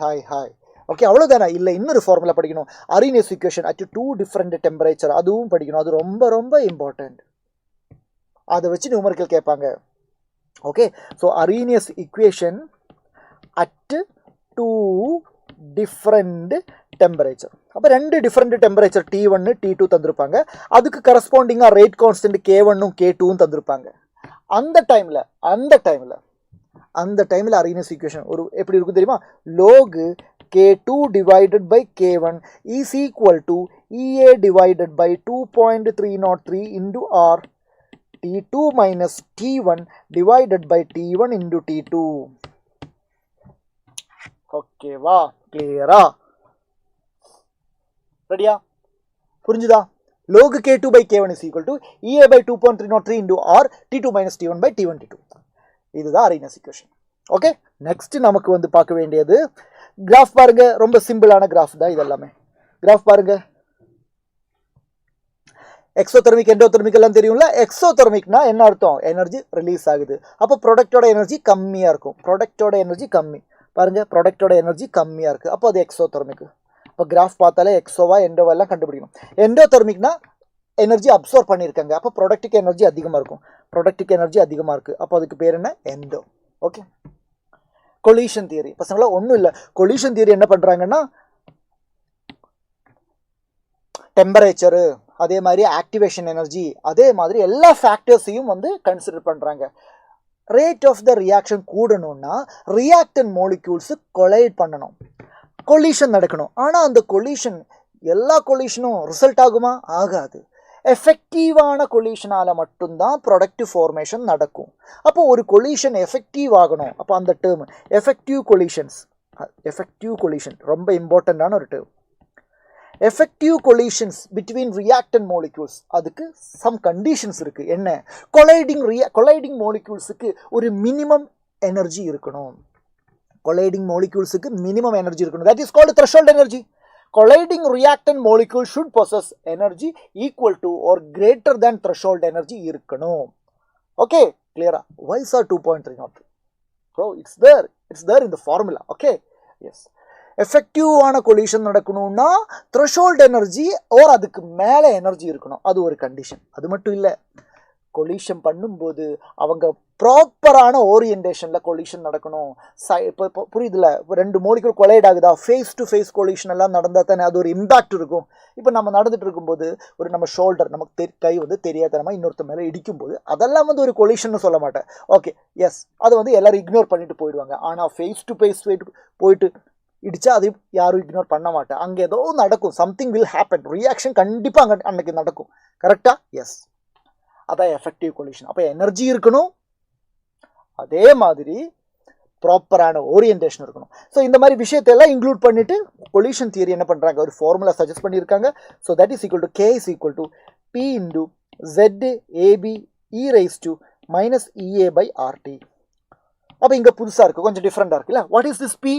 ஓகே, அவ்வளோதானா? இல்லை, இன்னொரு ஃபார்முலா படிக்கணும். Arrhenius equation at 2 different temperature, அதுவும் படிக்கணும். அது ரொம்ப இம்பார்ட்டண்ட். அதை வச்சு நியூமரிக்கல் கேட்பாங்க. Okay, so Arrhenius equation at 2 different temperature. அப்போ 2 different temperature T1 T2 தந்திருப்பாங்க. அதுக்கு கரஸ்பாண்டிங்காக ரேட் கான்ஸ்டன்ட் K1 K2 தந்திருப்பாங்க. அந்த டைமில் அந்த டைமில் Arrhenius equation ஒரு எப்படி இருக்கும் தெரியுமா? log K2 divided by K1 is equal to EA divided by 2.303 into R T2 minus T1 divided by T1 into T2. Okay, வா clear-ஆ? ரெடியா? புரிஞ்சுதா? log K2 by K1 is equal to EA by 2.303 into R T2 minus T1 by T1 T2. இதுதான் Arrhenius equation. ஓகே, நெக்ஸ்ட் நமக்கு வந்து பார்க்க வேண்டியது கிராஃப் பாருங்க. ரொம்ப சிம்பிளான கிராஃப் தான் இதெல்லாமே. கிராஃப் பாருங்க. எக்ஸோதெர்மிக் எண்டோதெர்மிக் எல்லாம் தெரியும்ல. எக்ஸோதெர்மிக்னா என்ன அர்த்தம்? எனர்ஜி ரிலீஸ் ஆகுது. அப்போ ப்ராடக்டோட எனர்ஜி கம்மியாக இருக்கும். ப்ராடக்டோட எனர்ஜி கம்மி. பாருங்க, ப்ராடக்டோட எனர்ஜி கம்மியாக இருக்குது. அப்போ அது எக்ஸோதெர்மிக். இப்போ கிராஃப் பார்த்தாலே எக்ஸோவா எண்டோவா எல்லாம் கண்டுபிடிக்கணும். எண்டோதெர்மிக்னா எனர்ஜி அப்சர்வ் பண்ணியிருக்காங்க. அப்போ ப்ராடக்ட்டுக்கு எனர்ஜி அதிகமாக இருக்கும். ப்ராடக்ட்டுக்கு எனர்ஜி அதிகமாக இருக்குது. அப்போ அதுக்கு பேர் என்ன? எண்டோ. ஓகே, கொலிஷன் தியரி பசங்களா ஒன்றும் இல்லை. கொலிஷன் தியரி என்ன பண்ணுறாங்கன்னா டெம்பரேச்சரு, அதே மாதிரி ஆக்டிவேஷன் எனர்ஜி, அதே மாதிரி எல்லா ஃபேக்டர்ஸையும் வந்து கன்சிடர் பண்ணுறாங்க. ரேட் ஆஃப் த ரியாக்ஷன் கூடணும்னா ரியாக்டன் மோலிக்யூல்ஸு கொலைட் பண்ணணும், கொலிஷன் நடக்கணும். ஆனால் அந்த கொலிஷன் எல்லா கொலிஷனும் ரிசல்ட் ஆகுமா? ஆகாது. எஃபெக்டிவான கொலிஷனால் மட்டும்தான் ப்ராடக்டிவ் ஃபார்மேஷன் நடக்கும். அப்போ ஒரு கொலிஷன் எஃபெக்டிவ் ஆகணும். அப்போ அந்த term effective collisions, effective collision ரொம்ப இம்பார்ட்டண்டான ஒரு term. Effective collisions between reactant molecules, அதுக்கு சம் கண்டிஷன்ஸ் இருக்குது. என்ன? கொலைடிங் மோலிக்யூல்ஸுக்கு ஒரு மினிமம் எனர்ஜி இருக்கணும். கொலைடிங் மோலிக்யூல்ஸுக்கு மினிமம் எனர்ஜி இருக்கணும். That is called threshold energy. Colliding reactant molecule should possess energy equal to or greater than threshold energy இருக்கணும். Okay, clear? Why sir 2.303? Bro, it's there in the formula. Okay, yes. Effective ஆன collision நடக்கணும்னா threshold energy or அதுக்கு மேலே எனர்ஜி இருக்கணும். அது ஒரு கண்டிஷன். அது மட்டும் இல்லை, கொலிஷன் பண்ணும்போது அவங்க ப்ராப்பரான ஓரியன்டேஷனில் கொலிஷன் நடக்கணும். இப்போ புரியுதுல, ரெண்டு மோலிகுல் கொலைட் ஆகுதா, ஃபேஸ் டு ஃபேஸ் கொலிஷன் எல்லாம் நடந்தால் தானே அது ஒரு இம்பாக்ட் இருக்கும். இப்போ நம்ம நடந்துட்டு இருக்கும்போது ஒரு நம்ம ஷோல்டர், நமக்கு கை வந்து தெரியாதனமா இன்னொருத்த மேலே இடிக்கும்போது அதெல்லாம் வந்து ஒரு கொலிஷன் சொல்ல மாட்டேன். ஓகே, எஸ், அதை வந்து எல்லாரும் இக்னோர் பண்ணிட்டு போயிடுவாங்க. ஆனால் ஃபேஸ் டு ஃபேஸ் போயிட்டு இடிச்சா அது யாரும் இக்னோர் பண்ண மாட்டேன். அங்கே ஏதோ நடக்கும், சம்திங் வில் ஹேப்பன், ரியாக்ஷன் கண்டிப்பாக அன்னைக்கு நடக்கும். கரெக்டா? எஸ், அதான் எஃபெக்டிவ் கொலிஷன். அப்போ எனர்ஜி இருக்கணும், அதே மாதிரி ப்ராப்பரான ஓரியன்டேஷன் இருக்கணும். ஸோ இந்த மாதிரி விஷயத்தையெல்லாம் இன்க்ளூட் பண்ணிட்டு கொலிஷன் தியரி என்ன பண்ணுறாங்க, ஒரு ஃபார்முலா சஜஸ்ட் பண்ணியிருக்காங்க. So that is equal to k is equal to p into Z AB e raise to minus Ea by RT. அப்போ இங்கே புதுசாக இருக்குது, கொஞ்சம் டிஃப்ரெண்டாக இருக்குல்ல. What is this p?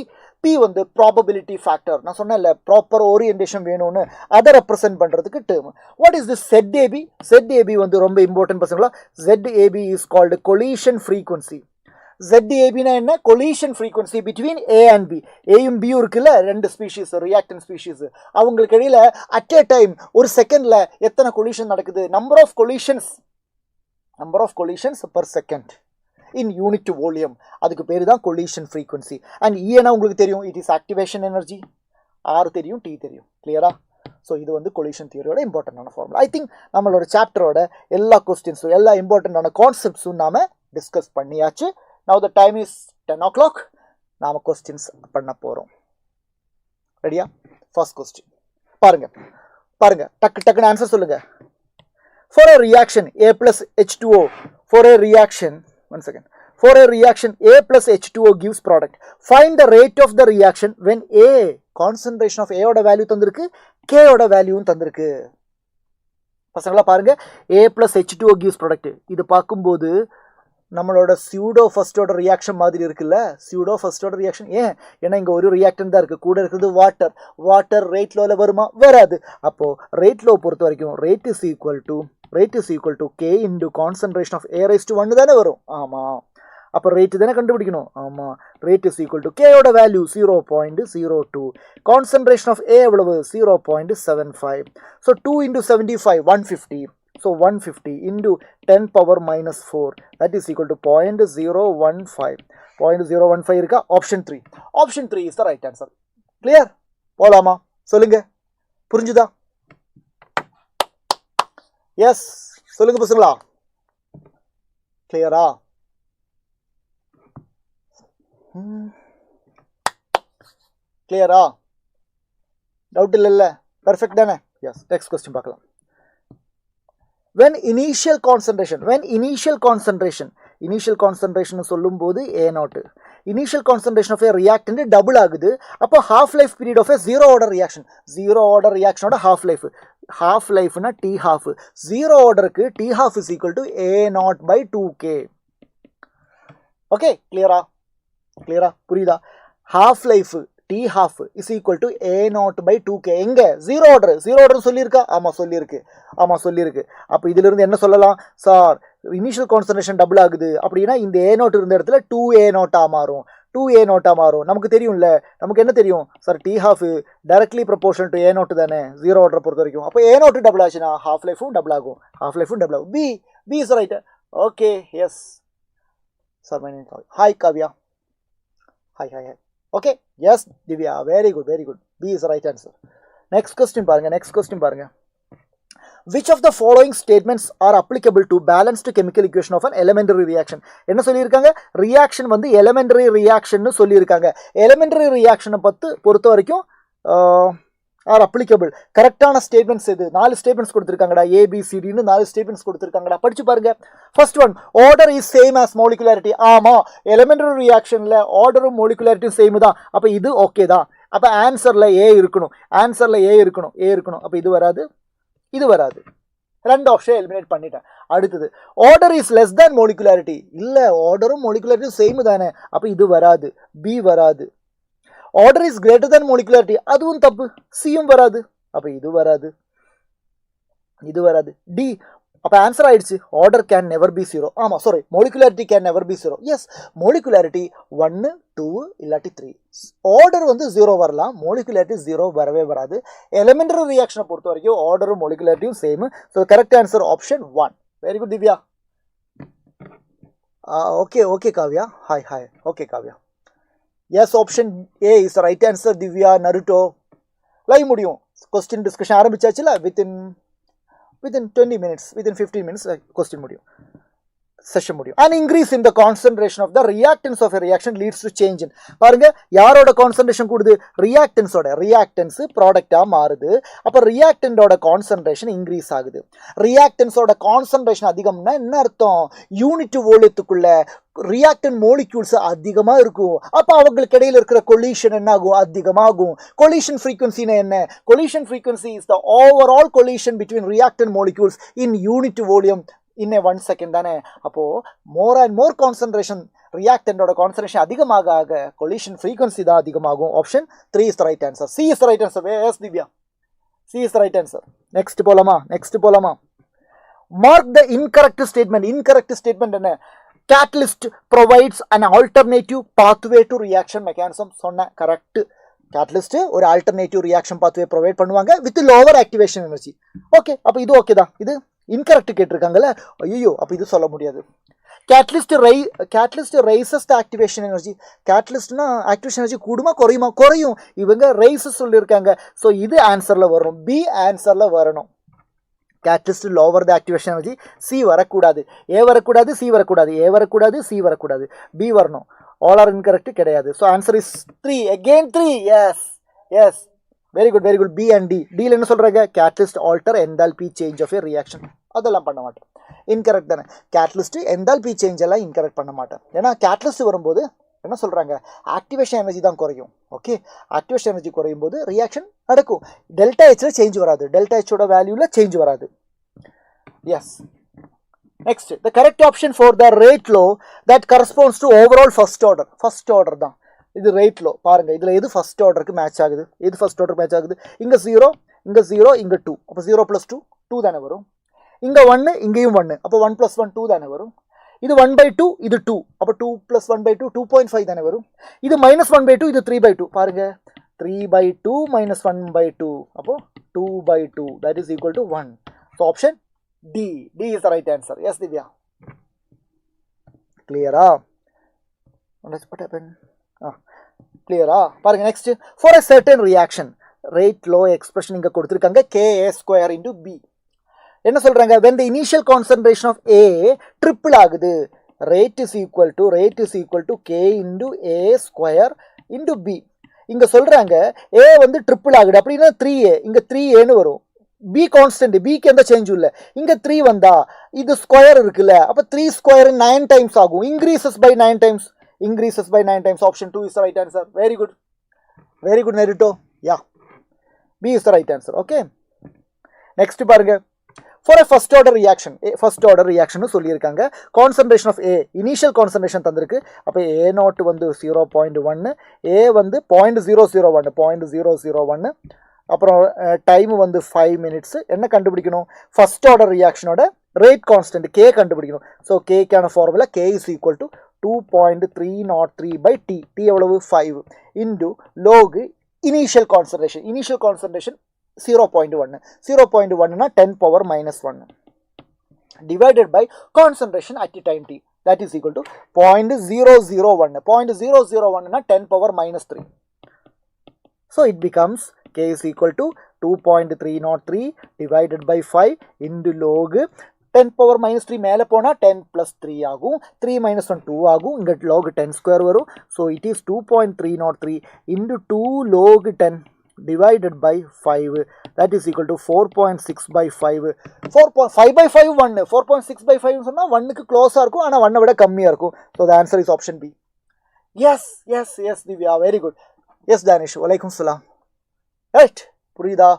P வந்து ப்ராபபிலிட்டி ஃபேக்டர். நான் சொன்னேன்ல, ப்ராப்பர் ஓரியன்டேஷன் வேணும்னு, அதை ரெப்ரசென்ட் பண்ணுறதுக்கு term. What is this Z AB? Z AB வந்து ரொம்ப இம்பார்ட்டன்ட் பசங்களா. Set AB is called collision frequency. Z ஏபினா என்ன? Collision frequency between A and B. ஏயும் பியும் இருக்குல்ல, ரெண்டு ஸ்பீஷீஸ், ரியாக்டன் ஸ்பீஷீஸ். அவங்களுக்கு இடையில அட் ஏ டைம் ஒரு செகண்டில் எத்தனை கொலிஷன் நடக்குது? Number of collisions per second in unit volume. அதுக்கு பேரு தான் collision frequency. and ஈனா உங்களுக்கு தெரியும், it is activation energy. R தெரியும், T தெரியும். கிளியரா? ஸோ இது வந்து கொலிஷன் தியரியோட இம்பார்ட்டண்டான ஃபார்முலா. ஐ திங்க் நம்மளோட சாப்டரோட எல்லா கொஸ்டின்ஸும் எல்லா இம்பார்ட்டண்டான கான்செப்ட்ஸும் நாம டிஸ்கஸ் பண்ணியாச்சு. Now the time is 10 o'clock. நாம கொஸ்டின்ஸ் பண்ண போகிறோம். ரெடியா? ஃபர்ஸ்ட் கொஸ்டின் பாருங்க, டக்குன்னு ஆன்சர் சொல்லுங்க. For a reaction A plus H2O, for a reaction A plus H2O gives product. Find the rate of the reaction when A, concentration of A oda value தந்திருக்கு, K oda value தந்திருக்கு. பசங்களா பாருங்க, A plus H2O gives product. இது பார்க்கும்போது நம்மளோட சியூடோ ஃபர்ஸ்ட் ஆர்டர் ரியாக்ஷன் மாதிரி இருக்குல்ல. Pseudo first order reaction. ஏன்னா இங்கே ஒரு ரியாக்டன் தான் இருக்குது, கூட இருக்கிறது வாட்டர் ரேட் லோவில் வருமா? வராது. அப்போது ரேட் லோ பொறுத்த வரைக்கும் rate is equal to K into concentration of A raise to 1 தானே வரும். ஆமாம், அப்போ ரேட்டு தானே கண்டுபிடிக்கணும். ஆமாம், ரேட் இஸ் ஈக்குவல் டு கேயோட வேல்யூ 0.02, கான்சன்ட்ரேஷன் ஆஃப் ஏ எவ்வளவு? 0.75. So 2 into 75, 150. So 150 into 10 power minus 4, that is equal to 0.015. 0.015 இருக்கா? Option 3. Option 3 is the right answer. Clear? போலாமா? சொல்லுங்க, புரிஞ்சுதா? Yes, சொல்லுங்க பசங்களா. கிளியரா? கிளியரா? டவுட் இல்ல? பெர்ஃபெக்ட் தானே? எஸ். நெக்ஸ்ட் क्वेश्चन பார்க்கலாம். when initial concentration சொல்லும்போது A0, initial concentration of a reactant double ஆகுது. அப்போ half life period of a zero order reaction ஓட half life னா T half, zero orderக்கு T half is equal to A0 by 2K. okay, clear-ஆ புரியுதா? half life T half is equal to A0 by 2K. எங்க zero order சொல்லியிருக்கா? ஆமா சொல்லியிருக்கு. அப்போ இதிலிருந்து என்ன சொல்லலாம்? சார் இனிஷியல் கான்சன்ட்ரேஷன் டபுள் ஆகுது அப்படின்னா இந்த A0 இருந்த இடத்துல 2A0 மாறும். நமக்கு தெரியும்ல, நமக்கு என்ன தெரியும் sir? T half directly proportional to A0 தானே zero order பொறுத்த வரைக்கும். அப்போ A0 டபுள் ஆச்சுன்னா half life-உம் டபுள் ஆகும். B is right. okay, yes. Sir, my name is Hi Kavya. Hi. okay, yes Divya, very good. B is the right answer. next question பாருங்க. which of the following statements are applicable to balanced chemical equation of an elementary reaction? என்ன சொல்லியிருக்காங்க? ரியாக்ஷன் வந்து elementary reaction னு சொல்லியிருக்காங்க. elementary reaction பொறுத்த வரைக்கும் are applicable. கரெக்டான ஸ்டேட்மெண்ட்ஸ் எது? 4 ஸ்டேட்மெண்ட்ஸ் கொடுத்திருக்காங்கடா. ABCD னு 4 ஸ்டேட்மெண்ட்ஸ் கொடுத்திருக்காங்கடா. படிச்சு பாருங்க. First one, order is same as molecularity. ஆமா, எலிமெண்டரி ரியாக்ஷன்ல ஆர்டரும் molecularity சேம் தான். அப்ப இது ஓகே தான். அப்ப ஆன்சர்ல A இருக்கணும். அப்ப இது வராது. ரெண்டு ஆப்ஷன் எலிமினேட் பண்ணிட்டேன். அடுத்தது, order is less than molecularity. இல்ல, ஆர்டரும் molecularity சேம் தானே. அப்ப இது வராது. B வராது. Order is greater than molecularity. அதுவும் தப்பு. சியும் வராது. அப்ப இது வராது. D. அப்ப ஆன்சர் ஆயிடுச்சு. Order can never be 0. ஆமா, sorry, molecularity can never be 0. Yes, molecularity 1, 2 இல்லாட்டி 3. ஆர்டர் வந்து 0 வரலாம், molecularity 0 வரவே வராது. எலிமெண்டரி ரியாக்ஷனை பொறுத்த வரைக்கும் ஆர்டரும் molecularitym சேம். So correct answer option 1. Very good Divya. Okay Kavya. Hi. Okay Kavya. yes, option A is the right answer. Divya, Naruto. Live முடியும். கொஸ்டின் டிஸ்கஷன் ஆரம்பிச்சாச்சுல. within 20 minutes, within 15 minutes question முடியும், session முடியும். an increase in the concentration of the reactants of a reaction leads to change in. பாருங்க, யாரோட கான்சன்ட்ரேஷன் கூடுது? ரியாக்டன்ஸ் ப்ராடக்டா மாறுது. அப்ப ரியாக்டன்டோட கான்சன்ட்ரேஷன் இன்க்ரீஸ் ஆகுது. ரியாக்டன்ஸோட கான்சன்ட்ரேஷன் அதிகம்னா என்ன அர்த்தம்? யூனிட் வோலியத்துக்குள்ள ரியாக்டன்ட் மோலிக்யூல்ஸ் அதிகமா இருக்கும். அப்ப அவங்களுக்கு இடையில இருக்கிற கொலிஷன் என்ன ஆகும்? அதிகமாகும். கொலிஷன் ஃப்ரீக்வன்சினா என்ன? Collision frequency is the overall collision between reactant molecules in unit volume in a 1 second தானே. அப்போ மோர் அண்ட் மோர் கான்சன்ட்ரேஷன், ரியாக்டன்டோட கான்சன்ட்ரேஷன் அதிகமாக கொலிஷன் ஃப்ரீக்வன்சி தான் அதிகமாகும். Option 3 is the right answer. C is the right answer. Yes Divya, C is the right answer. Next போலாமா? மார்க் த இன்கரெக்ட் ஸ்டேட்மெண்ட் என்ன? catalyst provides an alternative pathway to reaction mechanism. சொன்ன கரெக்ட். catalyst ஒரு alternative reaction pathway provide பண்ணுவாங்க with lower activation energy. Okay, அப்ப இது ஓகே தான். இது இன்கரெக்ட் கேட்டிருக்காங்கல்ல. ஐயோ, அப்ப இது சொல்ல முடியாது. catalyst raises the activation energy. catalystனா activation energy கூடுமா குறையுமா? குறையும். இவங்க raises சொல்லியிருக்காங்க. ஸோ இது ஆன்சர்ல வரும். B ஆன்சர்ல வரணும். catalyst lower the activation energy. C வரக்கூடாது. A வரக்கூடாது, C வரக்கூடாது, A வரக்கூடாது, C வரக்கூடாது, B வரணும். all are incorrect கிடையாது. so answer is 3. again 3. yes, very good. B and D. D ல என்ன சொல்றாங்க? catalyst alter enthalpy change of a reaction. அதெல்லாம் பண்ண மாட்டேன். இன்கரெக்ட் தானே. catalyst enthalpy change எல்லாம் இன்கரெக்ட் பண்ண மாட்டேன். ஏன்னா catalyst வரும்போது என்ன சொல்றாங்க? ஆக்டிவேஷன் எனர்ஜி தான் குறையும். ஓகே, ஆக்டிவேஷன் எனர்ஜி குறையும் போது ரியாக்ஷன் நடக்கும். டெல்டா ஹெச்ல சேஞ்ச் வராது. டெல்டா ஹெச்சோட வேல்யூல சேஞ்ச் வராது. Yes. Next, the correct option for the rate law that corresponds to overall first order தான். இது ரேட் லோ. பாருங்க, இதுல எது ஃபர்ஸ்ட் ஆர்டருக்கு மேட்ச் ஆகுது? இங்க 0, இங்க 2. அப்போ 0 + 2 2 தானே வரும். இங்க 1, இங்கேயும் 1. அப்போ 1 + 1 2 தானே வரும். இது 1/2, இது 2. அப்போ 2 + 1/2 2.5 தானே வரும். இது -1/2, இது 3/2. பாருங்க, 3/2 - 1/2. அப்போ 2/2 that is equal to 1. So option D is the right answer. Yes, Divya. Clear? What happened? Clear? பாருங்க, next, for a certain reaction rate law expression இங்க கொடுத்திருக்காங்க Ka² into B. என்ன சொல்றாங்க? when the initial concentration of A triple ஆகுது, rate is equal to k into a square into b. இங்க சொல்றாங்க a வந்து ட்ரிபிள் ஆகுது அப்படினா 3a இங்க 3a ன்னு வரும். b கான்ஸ்டன்ட், b க்கு எந்த சேஞ்சும் இல்ல. இங்க 3 வந்தா இது ஸ்கொயர் இருக்குல்ல, அப்ப 3 ஸ்கொயர் 9 டைம்ஸ் ஆகும். increases by 9 times. Option 2 is the right answer. Very good Nerito. Yeah, b is the right answer. Okay, next பாருங்க. For a first order reaction சொல்லியிருக்காங்க. concentration of A, initial concentration தந்திருக்கு. அப்ப A0 வந்து 0.1, A வந்து 0.001, அப்புறம் டைம் வந்து 5 minutes. என்ன கண்டுபிடிக்கணும்? ஃபர்ஸ்ட் ஆர்டர் ரியாக்ஷனோட ரேட் கான்ஸ்டன்ட் K கண்டுபிடிக்கணும். ஸோ Kக்கான formula K is equal to 2.303 by T. T எவ்வளவு? 5 into log initial concentration 0.1 னா 10 power minus 1 divided by concentration at time T, that is equal to 0.001 னா 10 power minus 3. So it becomes K is equal to 2.303 divided by 5 into log 10 power minus 3 மேல போனா 10 plus 3 ஆகும். 3 minus 1 2 ஆகும். இங்க log 10 square வரும். So it is 2.303 into 2 log 10 divided by 5, that is equal to 4.6 by 5. 5 by 5 1, 4.6 by 5 சொன்னா 1 க்கு க்ளோஸா இருக்கும், ஆனா 1 விட கம்மியா இருக்கும். So the answer is option B. Yes Divya, very good. Yes Danish, walaikum salam. Right, புரியுதா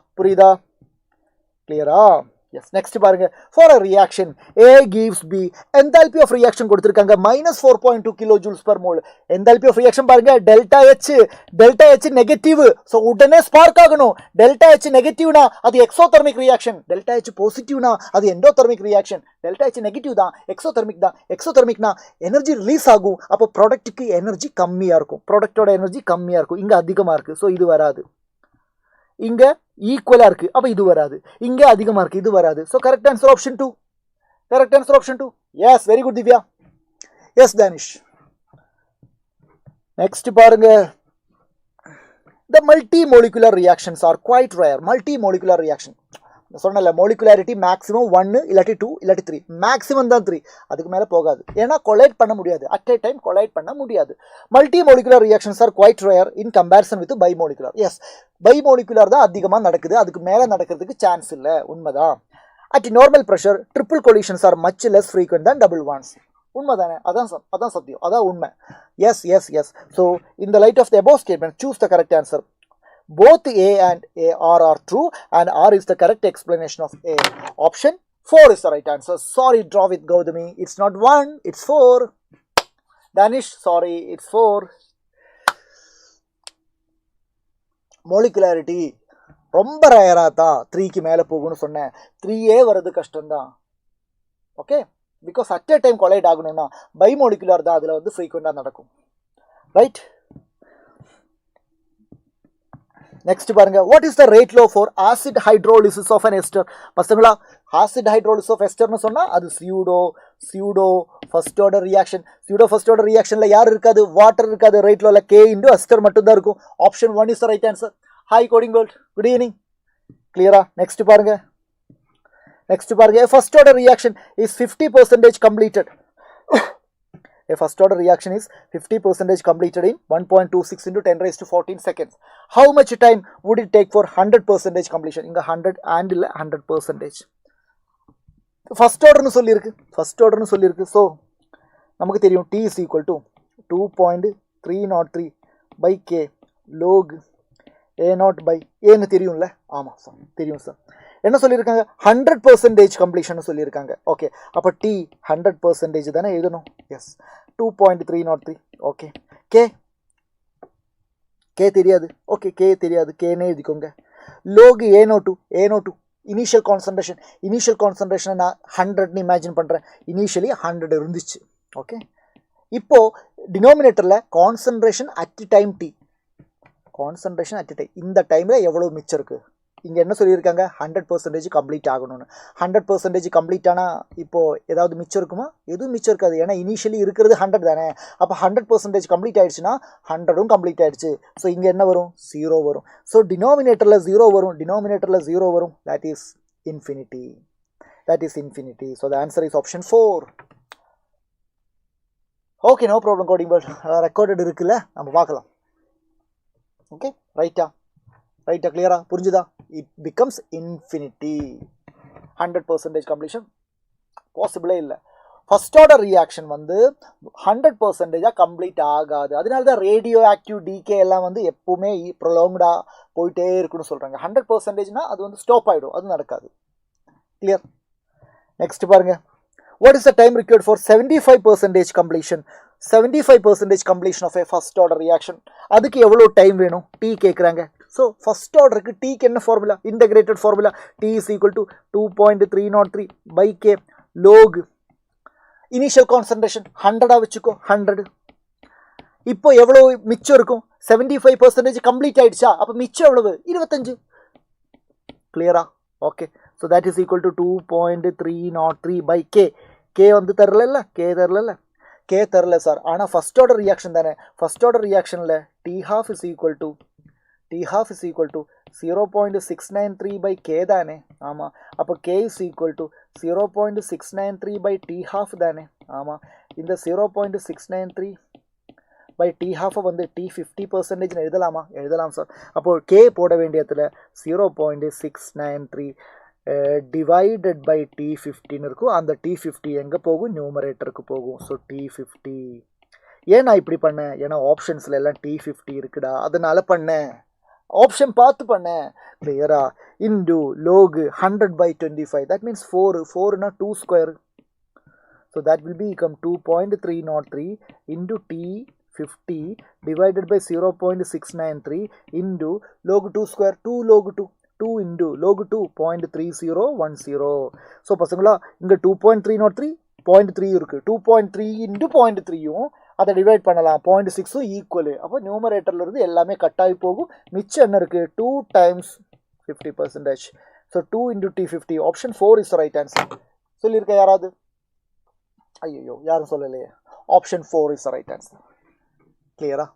clear-ஆ? Yes, next பாருங்க. For a reaction A gives B, enthalpy of reaction கொடுத்திருக்காங்க -4.2 kilojoules per mole. enthalpy of reaction பாருங்க, delta H நெகட்டிவ். சோ உடனே ஸ்பார்க் ஆகணும். delta H நெகட்டிவ்னா அது எக்ஸோதெர்மிக் ரியாக்ஷன், delta H பாசிட்டிவ்னா அது endothermic reaction. delta H negative தான், எக்ஸோதெர்மிக்னா எனர்ஜி ரிலீஸ் ஆகும். அப்போ ப்ராடக்ட்டுக்கு எனர்ஜி கம்மியா இருக்கும், ப்ராடக்ட்டோட எனர்ஜி கம்மியா இருக்கும். இங்க அதிகமா இருக்கு, சோ இது வராது. இங்க ஈக்குவலா இருக்கு, அப்ப இது வராது. இங்க அதிகமா இருக்கு, இது வராது. So correct answer option 2. Yes, very good Divya. Yes Danish. Next பாருங்க. The multi-molecular reactions are quite rare. Multi-molecular reaction சொன்னல, molecularity maximum 1 இல்லாட்டி 2 இல்லாட்டி 3, maximum தான் 3, அதுக்கு மேல போகாது. ஏன்னா கொலைட் பண்ண முடியாது, at a time கொலைட் பண்ண முடியாது. multi-molecular reactions are quite rare in comparison with bimolecular. Yes, bimolecular தான் அதிகமா நடக்குது, அதுக்கு மேல நடக்கிறதுக்கு சான்ஸ் இல்ல, உண்மைதான். At normal pressure triple collisions are much less frequent than double ones. உண்மைதானே? அதான் சத்தியம், அதான் உண்மை. Yes. So in the light of the above statement, choose the correct answer. Both A and R are true, and R is the correct explanation of A. Option 4 is the right answer. Sorry, draw with Gautami. It's not 1, it's 4. Danish, sorry, it's 4. Molecularity ரொம்ப ரேரா தான் 3 க்கு மேல போகும்னு சொன்னேன். 3A வரது கஷ்டம் தான். Okay, because at a time collide ஆகணும்னா பைமோலிகுலர் தான் அதுல வந்து ஃப்ரீக்வெண்டா நடக்கும். ரைட், நெக்ஸ்ட் பாருங்க. What is the rate law for acid hydrolysis of an ester? பசங்களா, ஆசிட் ஹைட்ரோலிசிஸ் ஆஃப் எஸ்டர்னு சொன்னா அது pseudo first order reaction. Pseudo first order ரியாக்ஷன்ல யார் இருக்காது? வாட்டர் இருக்காது. ரேட் லோல K இன்டு எஸ்டர் மட்டும் தான் இருக்கும். Option 1 is the right answer. Hi coding world, good evening. கிளியரா? நெக்ஸ்ட் பாருங்க. A first order reaction is 50% completed. A first order reaction is 50% completed in 1.26 into 10 raised to 14 seconds. How much time would it take for 100% completion? Inga 100 and 100%. First order nu sollirukku. So namakku theriyum T is equal to 2.303 by K log A0 by A nu theriyumla. Ama sir, theriyum sir. என்ன சொல்லியிருக்காங்க? 100% கம்ப்ளீஷன் சொல்லியிருக்காங்க. ஓகே, அப்போ T 100% தானே எழுதணும். எஸ், 2.303. ஓகே, கே தெரியாது. ஓகே, கே தெரியாது, கேனே எழுதிக்கோங்க. லோகு A02 இனிஷியல் கான்சன்ட்ரேஷன் நான் 100ன்னு இமேஜின் பண்ணுறேன். இனிஷியலி 100 இருந்துச்சு. ஓகே, இப்போ டினோமினேட்டரில் கான்சன்ட்ரேஷன் அட் டைம் T, இந்த டைமில் எவ்வளோ மிச்சம் இருக்குது? இங்கே என்ன சொல்லியிருக்காங்க? 100% கம்ப்ளீட் ஆகணும்னு. 100% கம்ப்ளீட் ஆனால் இப்போது ஏதாவது மிச்சம் இருக்குமா? எதுவும் மிச்சம் இருக்காது. ஏன்னா இனிஷியலி இருக்கிறது 100 தானே. அப்போ 100% கம்ப்ளீட் ஆயிடுச்சுன்னா 100ம் கம்ப்ளீட் ஆயிடுச்சு. ஸோ இங்கே என்ன வரும்? 0 வரும். ஸோ டினோமினேட்டரில் 0 வரும். that is infinity. So the answer is option 4. Okay, no problem coding but recorded இருக்குல்ல, நம்ம பார்க்கலாம். ஓகே, ரைட்டா கிளியரா புரிஞ்சுதா? It becomes infinity. 100% கம்ப்ளீஷன் பாசிபிளே இல்லை. ஃபர்ஸ்ட் ஆர்டர் ரியாக்ஷன் வந்து 100% கம்ப்ளீட் ஆகாது. அதனால தான் ரேடியோ ஆக்டிவ் டிகே எல்லாம் வந்து எப்பவுமே ப்ரொலாங்டா போயிட்டே இருக்குன்னு சொல்றாங்க. 100%னா அது வந்து ஸ்டாப் ஆகிடும், அது நடக்காது. கிளியர்? நெக்ஸ்ட் பாருங்க, what is the time required for 75% completion? 75% completion of a first order reaction. அதுக்கு எவ்வளோ டைம் வேணும்? T கேட்குறாங்க. ஸோ ஃபர்ஸ்ட் ஆர்டருக்கு டீக்கு என்ன formula? Integrated formula. T is equal to 2.303 by K log initial concentration 100 வச்சுக்கோ, 100. இப்போ எவ்வளோ மிச்சம் இருக்கும்? 75% கம்ப்ளீட் ஆயிடுச்சா? அப்போ மிச்சம் எவ்வளவு? 25. கிளியரா? Okay, so that is equal to 2.303 by K. K வந்து தரல, கே தரல சார். ஆனால் ஃபர்ஸ்ட் ஆர்டர் ரியாக்ஷன் தானே. ஃபர்ஸ்ட் ஆர்டர் ரியாக்ஷனில் T half is equal to 0.693 by K தானே. ஆமாம், அப்போ K is equal to 0.693 by T half தானே. ஆமாம், இந்த 0.693 by T half வந்து T50% எழுதலாமா? எழுதலாம் சார். அப்போ K போட வேண்டியதில் 0.693 டிவைடட் பை T15 இருக்கும். அந்த T50 எங்கே போகும்? நியூமரேட்டருக்கு போகும். So T50. ஏன் நான் இப்படி பண்ணேன்? ஏன்னா ஆப்ஷன்ஸில் எல்லாம் T50 இருக்குடா, அதனால பண்ணேன். ஆப்ஷன் பார்த்து பண்ணேன். கிளியரா? Into Logu 100 by 25, that means 4னா 2 square. So that will be come 2.303 into T50 divided by 0.693 into log 2 square, 2 log 2, 2 into log 2, 0.3010. So பசங்களா இங்கே 2.303 0.3 இருக்குது. 2.3 into 0.3யும் அதை டிவைட் பண்ணலாம், 0.6ம் ஈக்குவலு. அப்போ நியூமரேட்டரில் இருந்து எல்லாமே கட் ஆகி போகும். மிச்சம் என்ன இருக்குது? 2 times 50%. So 2 into T50. Option 4 is right answer. சொல்லியிருக்க யாராவது? ஐயோ, யாரும் சொல்லலையே. Option 4 is right answer. கிளியரா?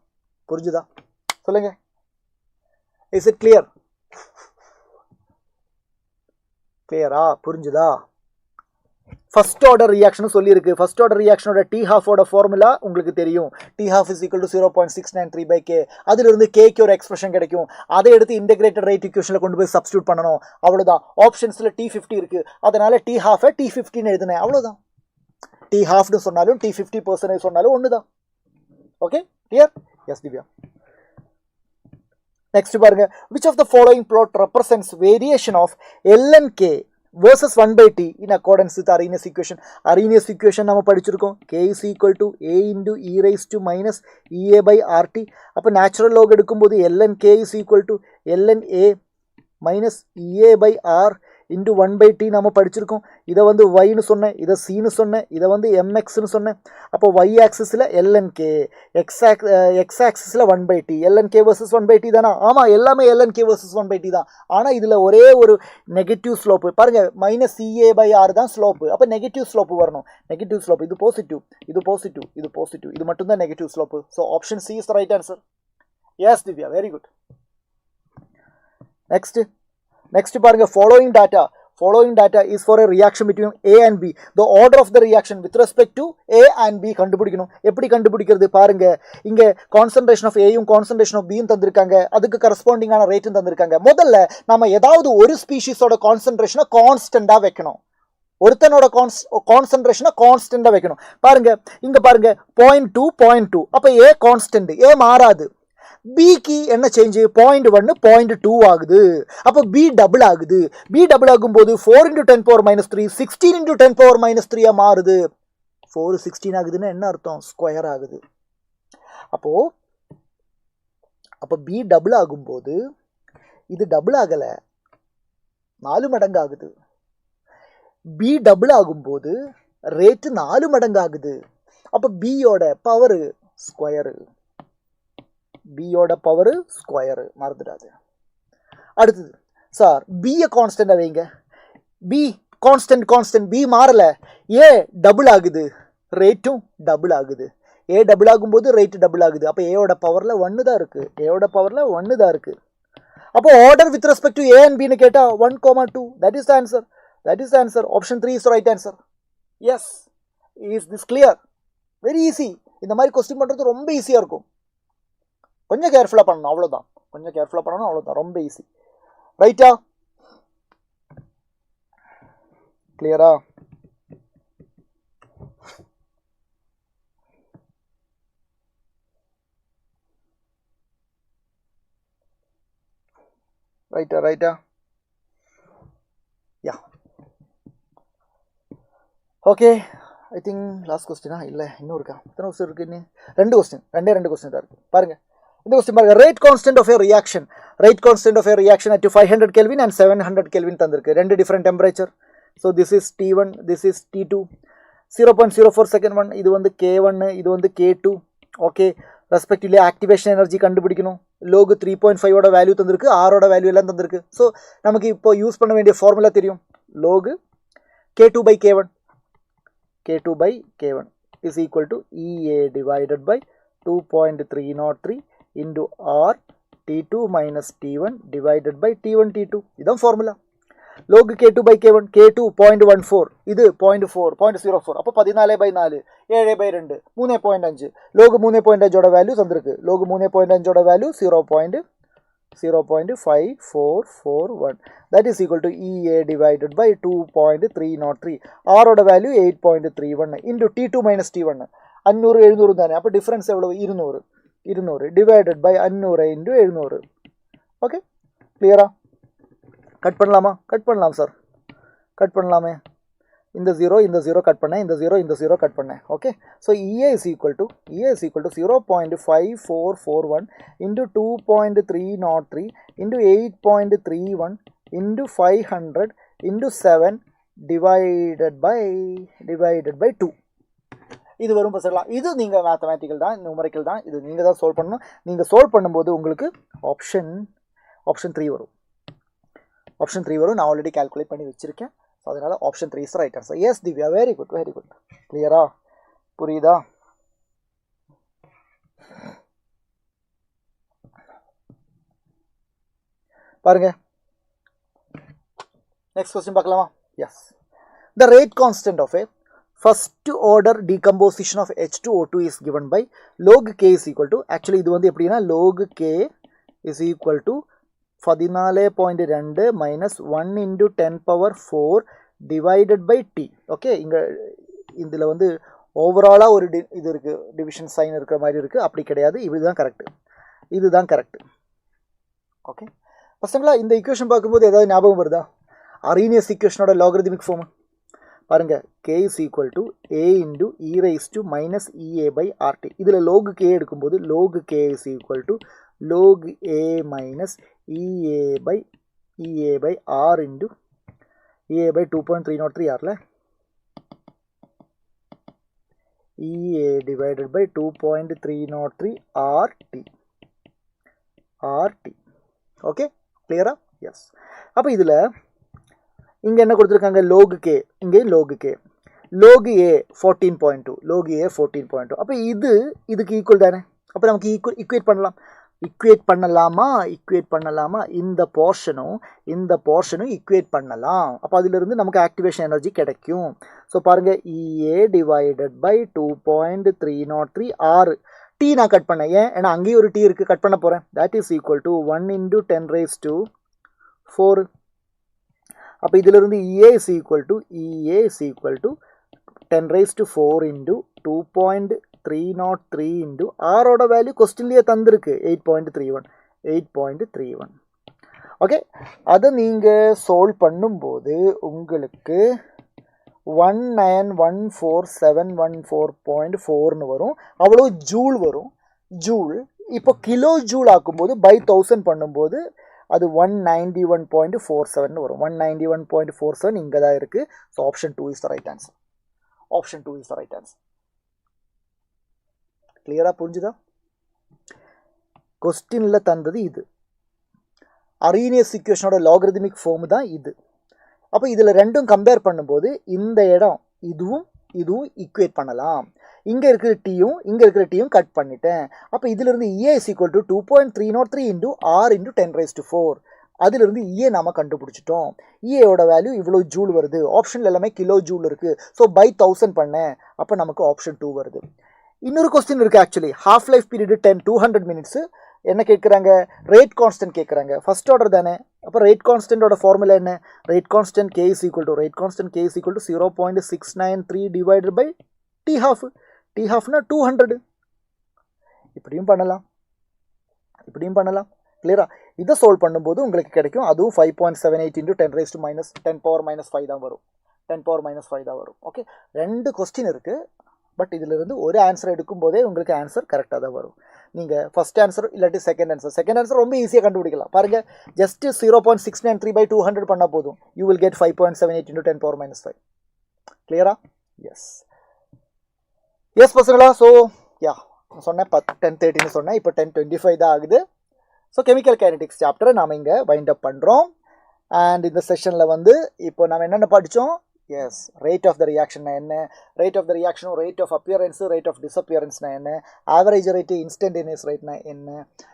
புரிஞ்சுதா? சொல்லுங்க. Is it clear? கிளியரா? புரிஞ்சுதா? ஃபர்ஸ்ட் ஆர்டர் ரியாக்ஷன் சொல்லியிருக்கு. ஃபர்ஸ்ட் ஆர்டர் ரியாக்ஷனோட T half-ஓட ஃபார்முலா உங்களுக்கு தெரியும். T half is equal to 0.693 by K. அதிலிருந்து Kக்கு ஒரு எக்ஸ்பிரஷன் கிடைக்கும். அதை எடுத்து இன்டகிரேட்டட் ரேட் ஈக்குவேஷனில் கொண்டு போய் சப்ஸ்டியூட் பண்ணணும். அவ்வளோதான். ஆப்ஷன்ஸில் T50 இருக்கு, அதனால T half-ஐ T15 எழுதுனேன். அவ்வளோதான். T half-னு சொன்னாலும் T50% சொன்னாலும் ஒன்று தான். Okay, clear? Yes Divya. Next பாருங்க, which of the following plot represents variation of ln K versus 1 by T in accordance with Arrhenius equation? Arrhenius equation நம்ம படிச்சிருக்கோம். K is equal to A into e raised to minus EA by RT. அப்போ natural log எடுக்கும்போது ln K is equal to ln A minus EA by R into 1 by T நம்ம படிச்சிருக்கோம். இதை வந்து Yன்னு சொன்னேன், இதை Cன்னு சொன்னேன், இதை வந்து MXன்னு சொன்னேன். அப்போ Y ஆக்சிஸில் ln K, X ஆக்சிஸில் 1 by T. ln K versus 1 by T தானா? ஆமாம், எல்லாமே ln K versus 1 by T தான். ஆனால் இதில் ஒரே ஒரு நெகட்டிவ் ஸ்லோப்பு பாருங்க, மைனஸ் EA by R தான் ஸ்லோப்பு. அப்போ நெகட்டிவ் ஸ்லோப்பு வரணும். நெகட்டிவ் ஸ்லோப், இது பாசிட்டிவ், இது பாசிட்டிவ், இது பாசிட்டிவ், இது மட்டும்தான் negative slope. So option C is the right answer. Yes Divya, very good. Next பாருங்க, following data is for a reaction between A and B. The order of the reaction with respect to A and B கண்டுபிடிக்கணும். எப்படி கண்டுபிடிக்கிறது பாருங்க, இங்க கான்சன்ட்ரேஷன் ஆஃப் Aயும் கான்சன்ட்ரேஷன் ஆஃப் Bயும் தந்திருக்காங்க, அதுக்கு கரஸ்பாண்டிங்கான ரேட்டும் தந்திருக்காங்க. முதல்ல நம்ம ஏதாவது ஒரு ஸ்பீஷிஸோட கான்சன்ட்ரேஷனை கான்ஸ்டண்டா வைக்கணும். ஒருத்தனோட கான்சன்ட்ரேஷனை கான்ஸ்டண்டா வைக்கணும். பாருங்க, இங்க பாருங்க 0.2 0.2. அப்ப A கான்ஸ்டன்ட், A மாறாது. பிக்கு என்ன சேஞ்சு? 0.1 0.2 ஆகுது. அப்போ பி டபுள் ஆகுது. பி டபுள் ஆகும்போது 4 × 10⁻³ 16 × 10⁻³ மாறுது. 4 16 ஆகுதுன்னா என்ன அர்த்தம்? ஸ்கொயர் ஆகுது. அப்போ பி டபுள் ஆகும்போது இது டபுள் ஆகலை, 4 மடங்கு ஆகுது. பி டபுள் ஆகும்போது ரேட்டு 4 மடங்கு ஆகுது. அப்போ பியோட பவர் ஸ்கொயரு, பியோட பவர் ஸ்கொயரு, மறந்துடாது. அடுத்தது சார், பியை கான்ஸ்டன்ட் வைங்க. பி கான்ஸ்டன்ட், பி மாறல. ஏ டபுள் ஆகுது, ரேட்டும் டபுள் ஆகுது. ஏ டபுள் ஆகும்போது ரேட்டு டபுள் ஆகுது. அப்போ ஏயோட பவரில் 1 தான் இருக்குது, ஏயோட பவரில் 1 தான் இருக்குது. அப்போ order with respect to A and பின்னு கேட்டால் 1,2. That is the answer. Option 3 is right answer. Yes, is this clear? Very easy. இந்த மாதிரி கொஸ்டின் பண்ணுறது ரொம்ப ஈஸியாக இருக்கும். கொஞ்சம் கேர்ஃபுல்லாக பண்ணணும், அவ்வளோதான். கொஞ்சம் கேர்ஃபுல்லாக பண்ணணும், அவ்வளோதான். ரொம்ப ஈஸி. ரைட்டா? கிளியரா? ரைட்டா? யா. ஓகே, ஐ திங்க் லாஸ்ட் கொஸ்டினா இல்லை இன்னும் இருக்கா? எத்தனை கொஸ்டின் இருக்குது? இன்னும் ரெண்டு கொஸ்டின் தான் இருக்குது. பாருங்கள் இந்த கொஸ்டின் பாருங்கள். Rate constant of a reaction at 500 Kelvin and 700 Kelvin தந்திருக்கு. ரெண்டு different temperature. So this is T1, this is T2. 0.04 second 1, இது வந்து K1, இது வந்து K2. Okay, respectively activation energy கண்டுபிடிக்கணும். லோகு 3.5ஓட வேல்யூ தந்திருக்கு, ஆரோட வேல்யூ எல்லாம் தந்திருக்கு. ஸோ நமக்கு இப்போ யூஸ் பண்ண வேண்டிய ஃபார்முலா தெரியும். Logu K2/K1 is equal to EA divided by 2.303 into R T2 minus T1 divided by T1 T2. இதான் ஃபார்முலா. log K2/K1, K2 0.14, இது 0.04, அப்போ 14/4, 7/2, 3.5. log 3.5ஓட வேல்யூ தந்திருக்கு. log 3.5ஓட value 0.5441. that is equal to EA divided by 2.303. R ஓட value 8.31 into T2 minus T1. 500 700 தானே, அப்போ டிஃபரன்ஸ் எவ்வளவு? 200 divided by 500 into 700. ஓகே, கிளியரா? கட் பண்ணலாமா? கட் பண்ணலாம் சார், கட் பண்ணலாமே. இந்த 0 கட் பண்ணேன், இந்த 0 கட் பண்ணேன். Okay, so EA is equal to 0.5441 into 2.303 into 8.31 into 500 into 7 divided by 2. இது வரும் பசங்களா. இது நீங்கள் மேத்தமேட்டிக்கல் தான், நியூமரிக்கல் தான், இது நீங்கள் தான் சால்வ் பண்ணணும். நீங்கள் சால்வ் பண்ணும்போது உங்களுக்கு ஆப்ஷன் 3 வரும். நான் ஆல்ரெடி கால்குலேட் பண்ணி வச்சுருக்கேன். ஸோ அதனால் option 3 is right answer. Yes Divya, very good. கிளியரா? புரியுதா? பாருங்க, நெக்ஸ்ட் கொஸ்டின் பார்க்கலாமா? Yes. The rate constant of a first order decomposition of H2O2 is given by log K is equal to, actually இது வந்து எப்படின்னா log K is equal to 14.2 minus 1 into 10 power 4 divided by T. Okay, இங்கே இதில் வந்து ஓவராலாக ஒரு இது இருக்குது, டிவிஷன் சைன் இருக்கிற மாதிரி இருக்குது. அப்படி கிடையாது, இதுதான் கரெக்ட். ஓகே பசங்களா, இந்த ஈக்குவேஷன் பார்க்கும்போது ஏதாவது ஞாபகம் வருதா? அரீனியஸ் ஈக்குவேஷனோட லாகரிதமிக் ஃபார்ம் பாருங்க. K is equal to A into E raised to minus EA by RT. இதில் log K எடுக்கும்போது log K is equal to log A minus EA by R into EA by 2.303 R EA divided by 2.303 RT. Okay, கிளியரா? எஸ். அப்போ இதில் இங்கே என்ன கொடுத்துருக்காங்க? log K, இங்கே log K, log A 14.2, அப்போ இதுக்கு ஈக்குவல் தானே. அப்போ நமக்கு ஈக்குவேட் பண்ணலாமா? இந்த போர்ஷனும் ஈக்குவேட் பண்ணலாம். அப்போ அதிலிருந்து நமக்கு ஆக்டிவேஷன் எனர்ஜி கிடைக்கும். ஸோ பாருங்கள், EA divided by 2.303 R. T நான் கட் பண்ணேன், ஏன்னா அங்கேயும் ஒரு T இருக்குது, கட் பண்ண போகிறேன். That is equal to 1 into 10 raised to 4. அப்போ இதிலிருந்து EA is equal to 10 raised to 4 into 2.303 into R ஓட வேல்யூ கொஸ்டின்லேயே தந்திருக்கு 8.31. ஓகே, அதை நீங்கள் சால்வ் பண்ணும்போது உங்களுக்கு 1914714.4ன்னு வரும். அவ்வளோ ஜூல் வரும். இப்போ கிலோ ஜூல் ஆக்கும்போது பை 1000 பண்ணும்போது அது 191.47 வரும். 191.47 இங்கே தான் இருக்குது. So option 2 is the right answer. கிளியராக புரிஞ்சுதா? கொஸ்டினில் தந்தது இது. அரீனியஸ் ஈக்குவேஷனோட லாகரிதமிக் ஃபார்ம் தான் இது. அப்போ இதில் ரெண்டும் கம்பேர் பண்ணும்போது இந்த இடம் இதுவும் ஈக்குவேட் பண்ணலாம். இங்கே இருக்கிற டீயும் கட் பண்ணிட்டேன். அப்போ இதிலிருந்து EA is equal to 2.303 into R into 10 raised to 4. அதிலிருந்து EA நாம் கண்டுபிடிச்சிட்டோம். EAயோட வேல்யூ இவ்வளோ ஜூல் வருது. ஆப்ஷனில் எல்லாமே கிலோ ஜூல் இருக்குது. ஸோ பை 1000 பண்ணேன், அப்போ நமக்கு ஆப்ஷன் 2 வருது. இன்னொரு கொஸ்டின் இருக்குது actually half life period 200 minutes என்ன கேட்குறாங்க ரேட் கான்ஸ்டன்ட் கேட்குறாங்க ஃபர்ஸ்ட் ஆர்டர் தானே அப்போ ரேட் கான்ஸ்டன்டோட ஃபார்முலா என்ன rate constant k is equal to 0.693 divided by t half னா 200 இப்படியும் பண்ணலாம் கிளியரா இதை சால்வ் பண்ணும்போது உங்களுக்கு கிடைக்கும் அதுவும் 5.78 into 10 raised to minus 10 power minus 5 தான் வரும் 10 power minus 5 தான் வரும் ஓகே ரெண்டு கொஸ்டின் இருக்குது பட் இதிலிருந்து ஒரு ஆன்சர் எடுக்கும் போதே உங்களுக்கு ஆன்சர் கரெக்டாக தான் வரும் நீங்கள் ஃபஸ்ட் ஆன்சர் இல்லாட்டி செகண்ட் ஆன்சர் ரொம்ப ஈஸியாக கண்டுபிடிக்கலாம் பாருங்கள் ஜஸ்ட் 0.693 by 200 பண்ணால் போதும் you will get 5.78 into 10 power minus 5 கிளியரா எஸ் பசங்களா ஸோ யா சொன்னேன் 10:30 சொன்னேன் இப்போ 10:25 தான் ஆகுது ஸோ கெமிக்கல் கைனடிக்ஸ் சாப்டரை நாம் இங்கே வைண்ட் அப் பண்ணுறோம் அண்ட் இந்த செஷனில் வந்து இப்போ நம்ம என்னென்ன படித்தோம் yes rate of the reaction என்ன ரேட் ஆஃப் த ரியாக்ஷனும் rate of appearance rate of டிஸ்அப்பியரன்ஸ்னா என்ன ஆவரேஜ் ரேட்டு இன்ஸ்டன்டேனியஸ் ரேட்னா என்ன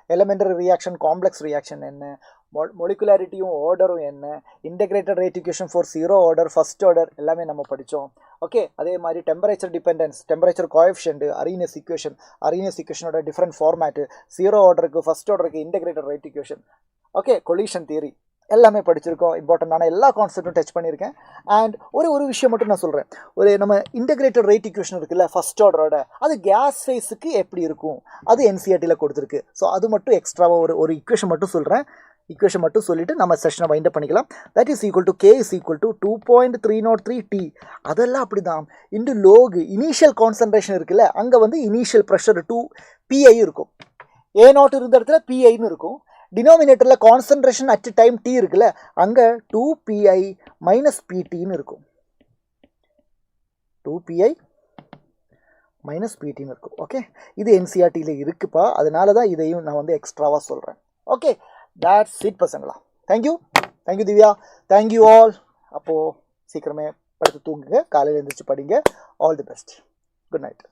எலிமெண்டரி ரியாக்ஷன் காம்ப்ளெக்ஸ் ரியாக்ஷன் என்ன மொலிகுலாரிட்டியும் ஆர்டரும் என்ன integrated rate equation for 0 order first order எல்லாமே நம்ம படித்தோம் ஓகே அதே மாதிரி temperature dependence temperature coefficient Arrhenius ஈக்குவேஷனோட டிஃப்ரெண்ட் ஃபார்மேட்டு 0 ஆர்டருக்கு ஃபர்ஸ்ட் ஆர்டருக்கு integrated rate equation okay collision theory எல்லாமே படிச்சிருக்கோம் இம்பார்ட்டண்டான எல்லா கான்செப்ட்டும் டச் பண்ணியிருக்கேன் அண்ட் ஒரு விஷயம் மட்டும் நான் சொல்கிறேன் நம்ம இன்டெகிரேட்டட் ரேட் ஈக்குவேஷன் இருக்குல்ல ஃபர்ஸ்ட் ஆர்டரோட அது கேஸ் ஃபேஸுக்கு எப்படி இருக்கும் அது என்சிஆர்டியில் கொடுத்துருக்கு ஸோ அது மட்டும் எக்ஸ்ட்ராவாக ஒரு ஈக்குவேஷன் மட்டும் சொல்லிட்டு நம்ம செஷனை வைண்ட் அப் பண்ணிக்கலாம் that is equal to k is equal to 2.303 t அதெல்லாம் அப்படி தான் இன்டு லோக் இனிஷியல் கான்சன்ட்ரேஷன் இருக்குல்ல அங்கே வந்து இனிஷியல் ப்ரெஷர் 2 PI இருக்கும் A0 இருந்த இடத்துல PIன்னு இருக்கும் டினாமினேட்டரில் கான்சன்ட்ரேஷன் அட் டைம் t இருக்குல்ல அங்கே 2PI மைனஸ் PTன்னு இருக்கும் 2PI மைனஸ் PTன்னு இருக்கும் ஓகே இது என்சிஆர்டியில் இருக்குப்பா அதனால தான் இதையும் நான் வந்து எக்ஸ்ட்ராவாக சொல்கிறேன் ஓகே that's it பசங்களா தேங்க்யூ திவ்யா தேங்க்யூ ஆல் அப்போது சீக்கிரமே படுத்து தூங்குங்க காலையில் எழுந்திரிச்சு படிங்க all the best good night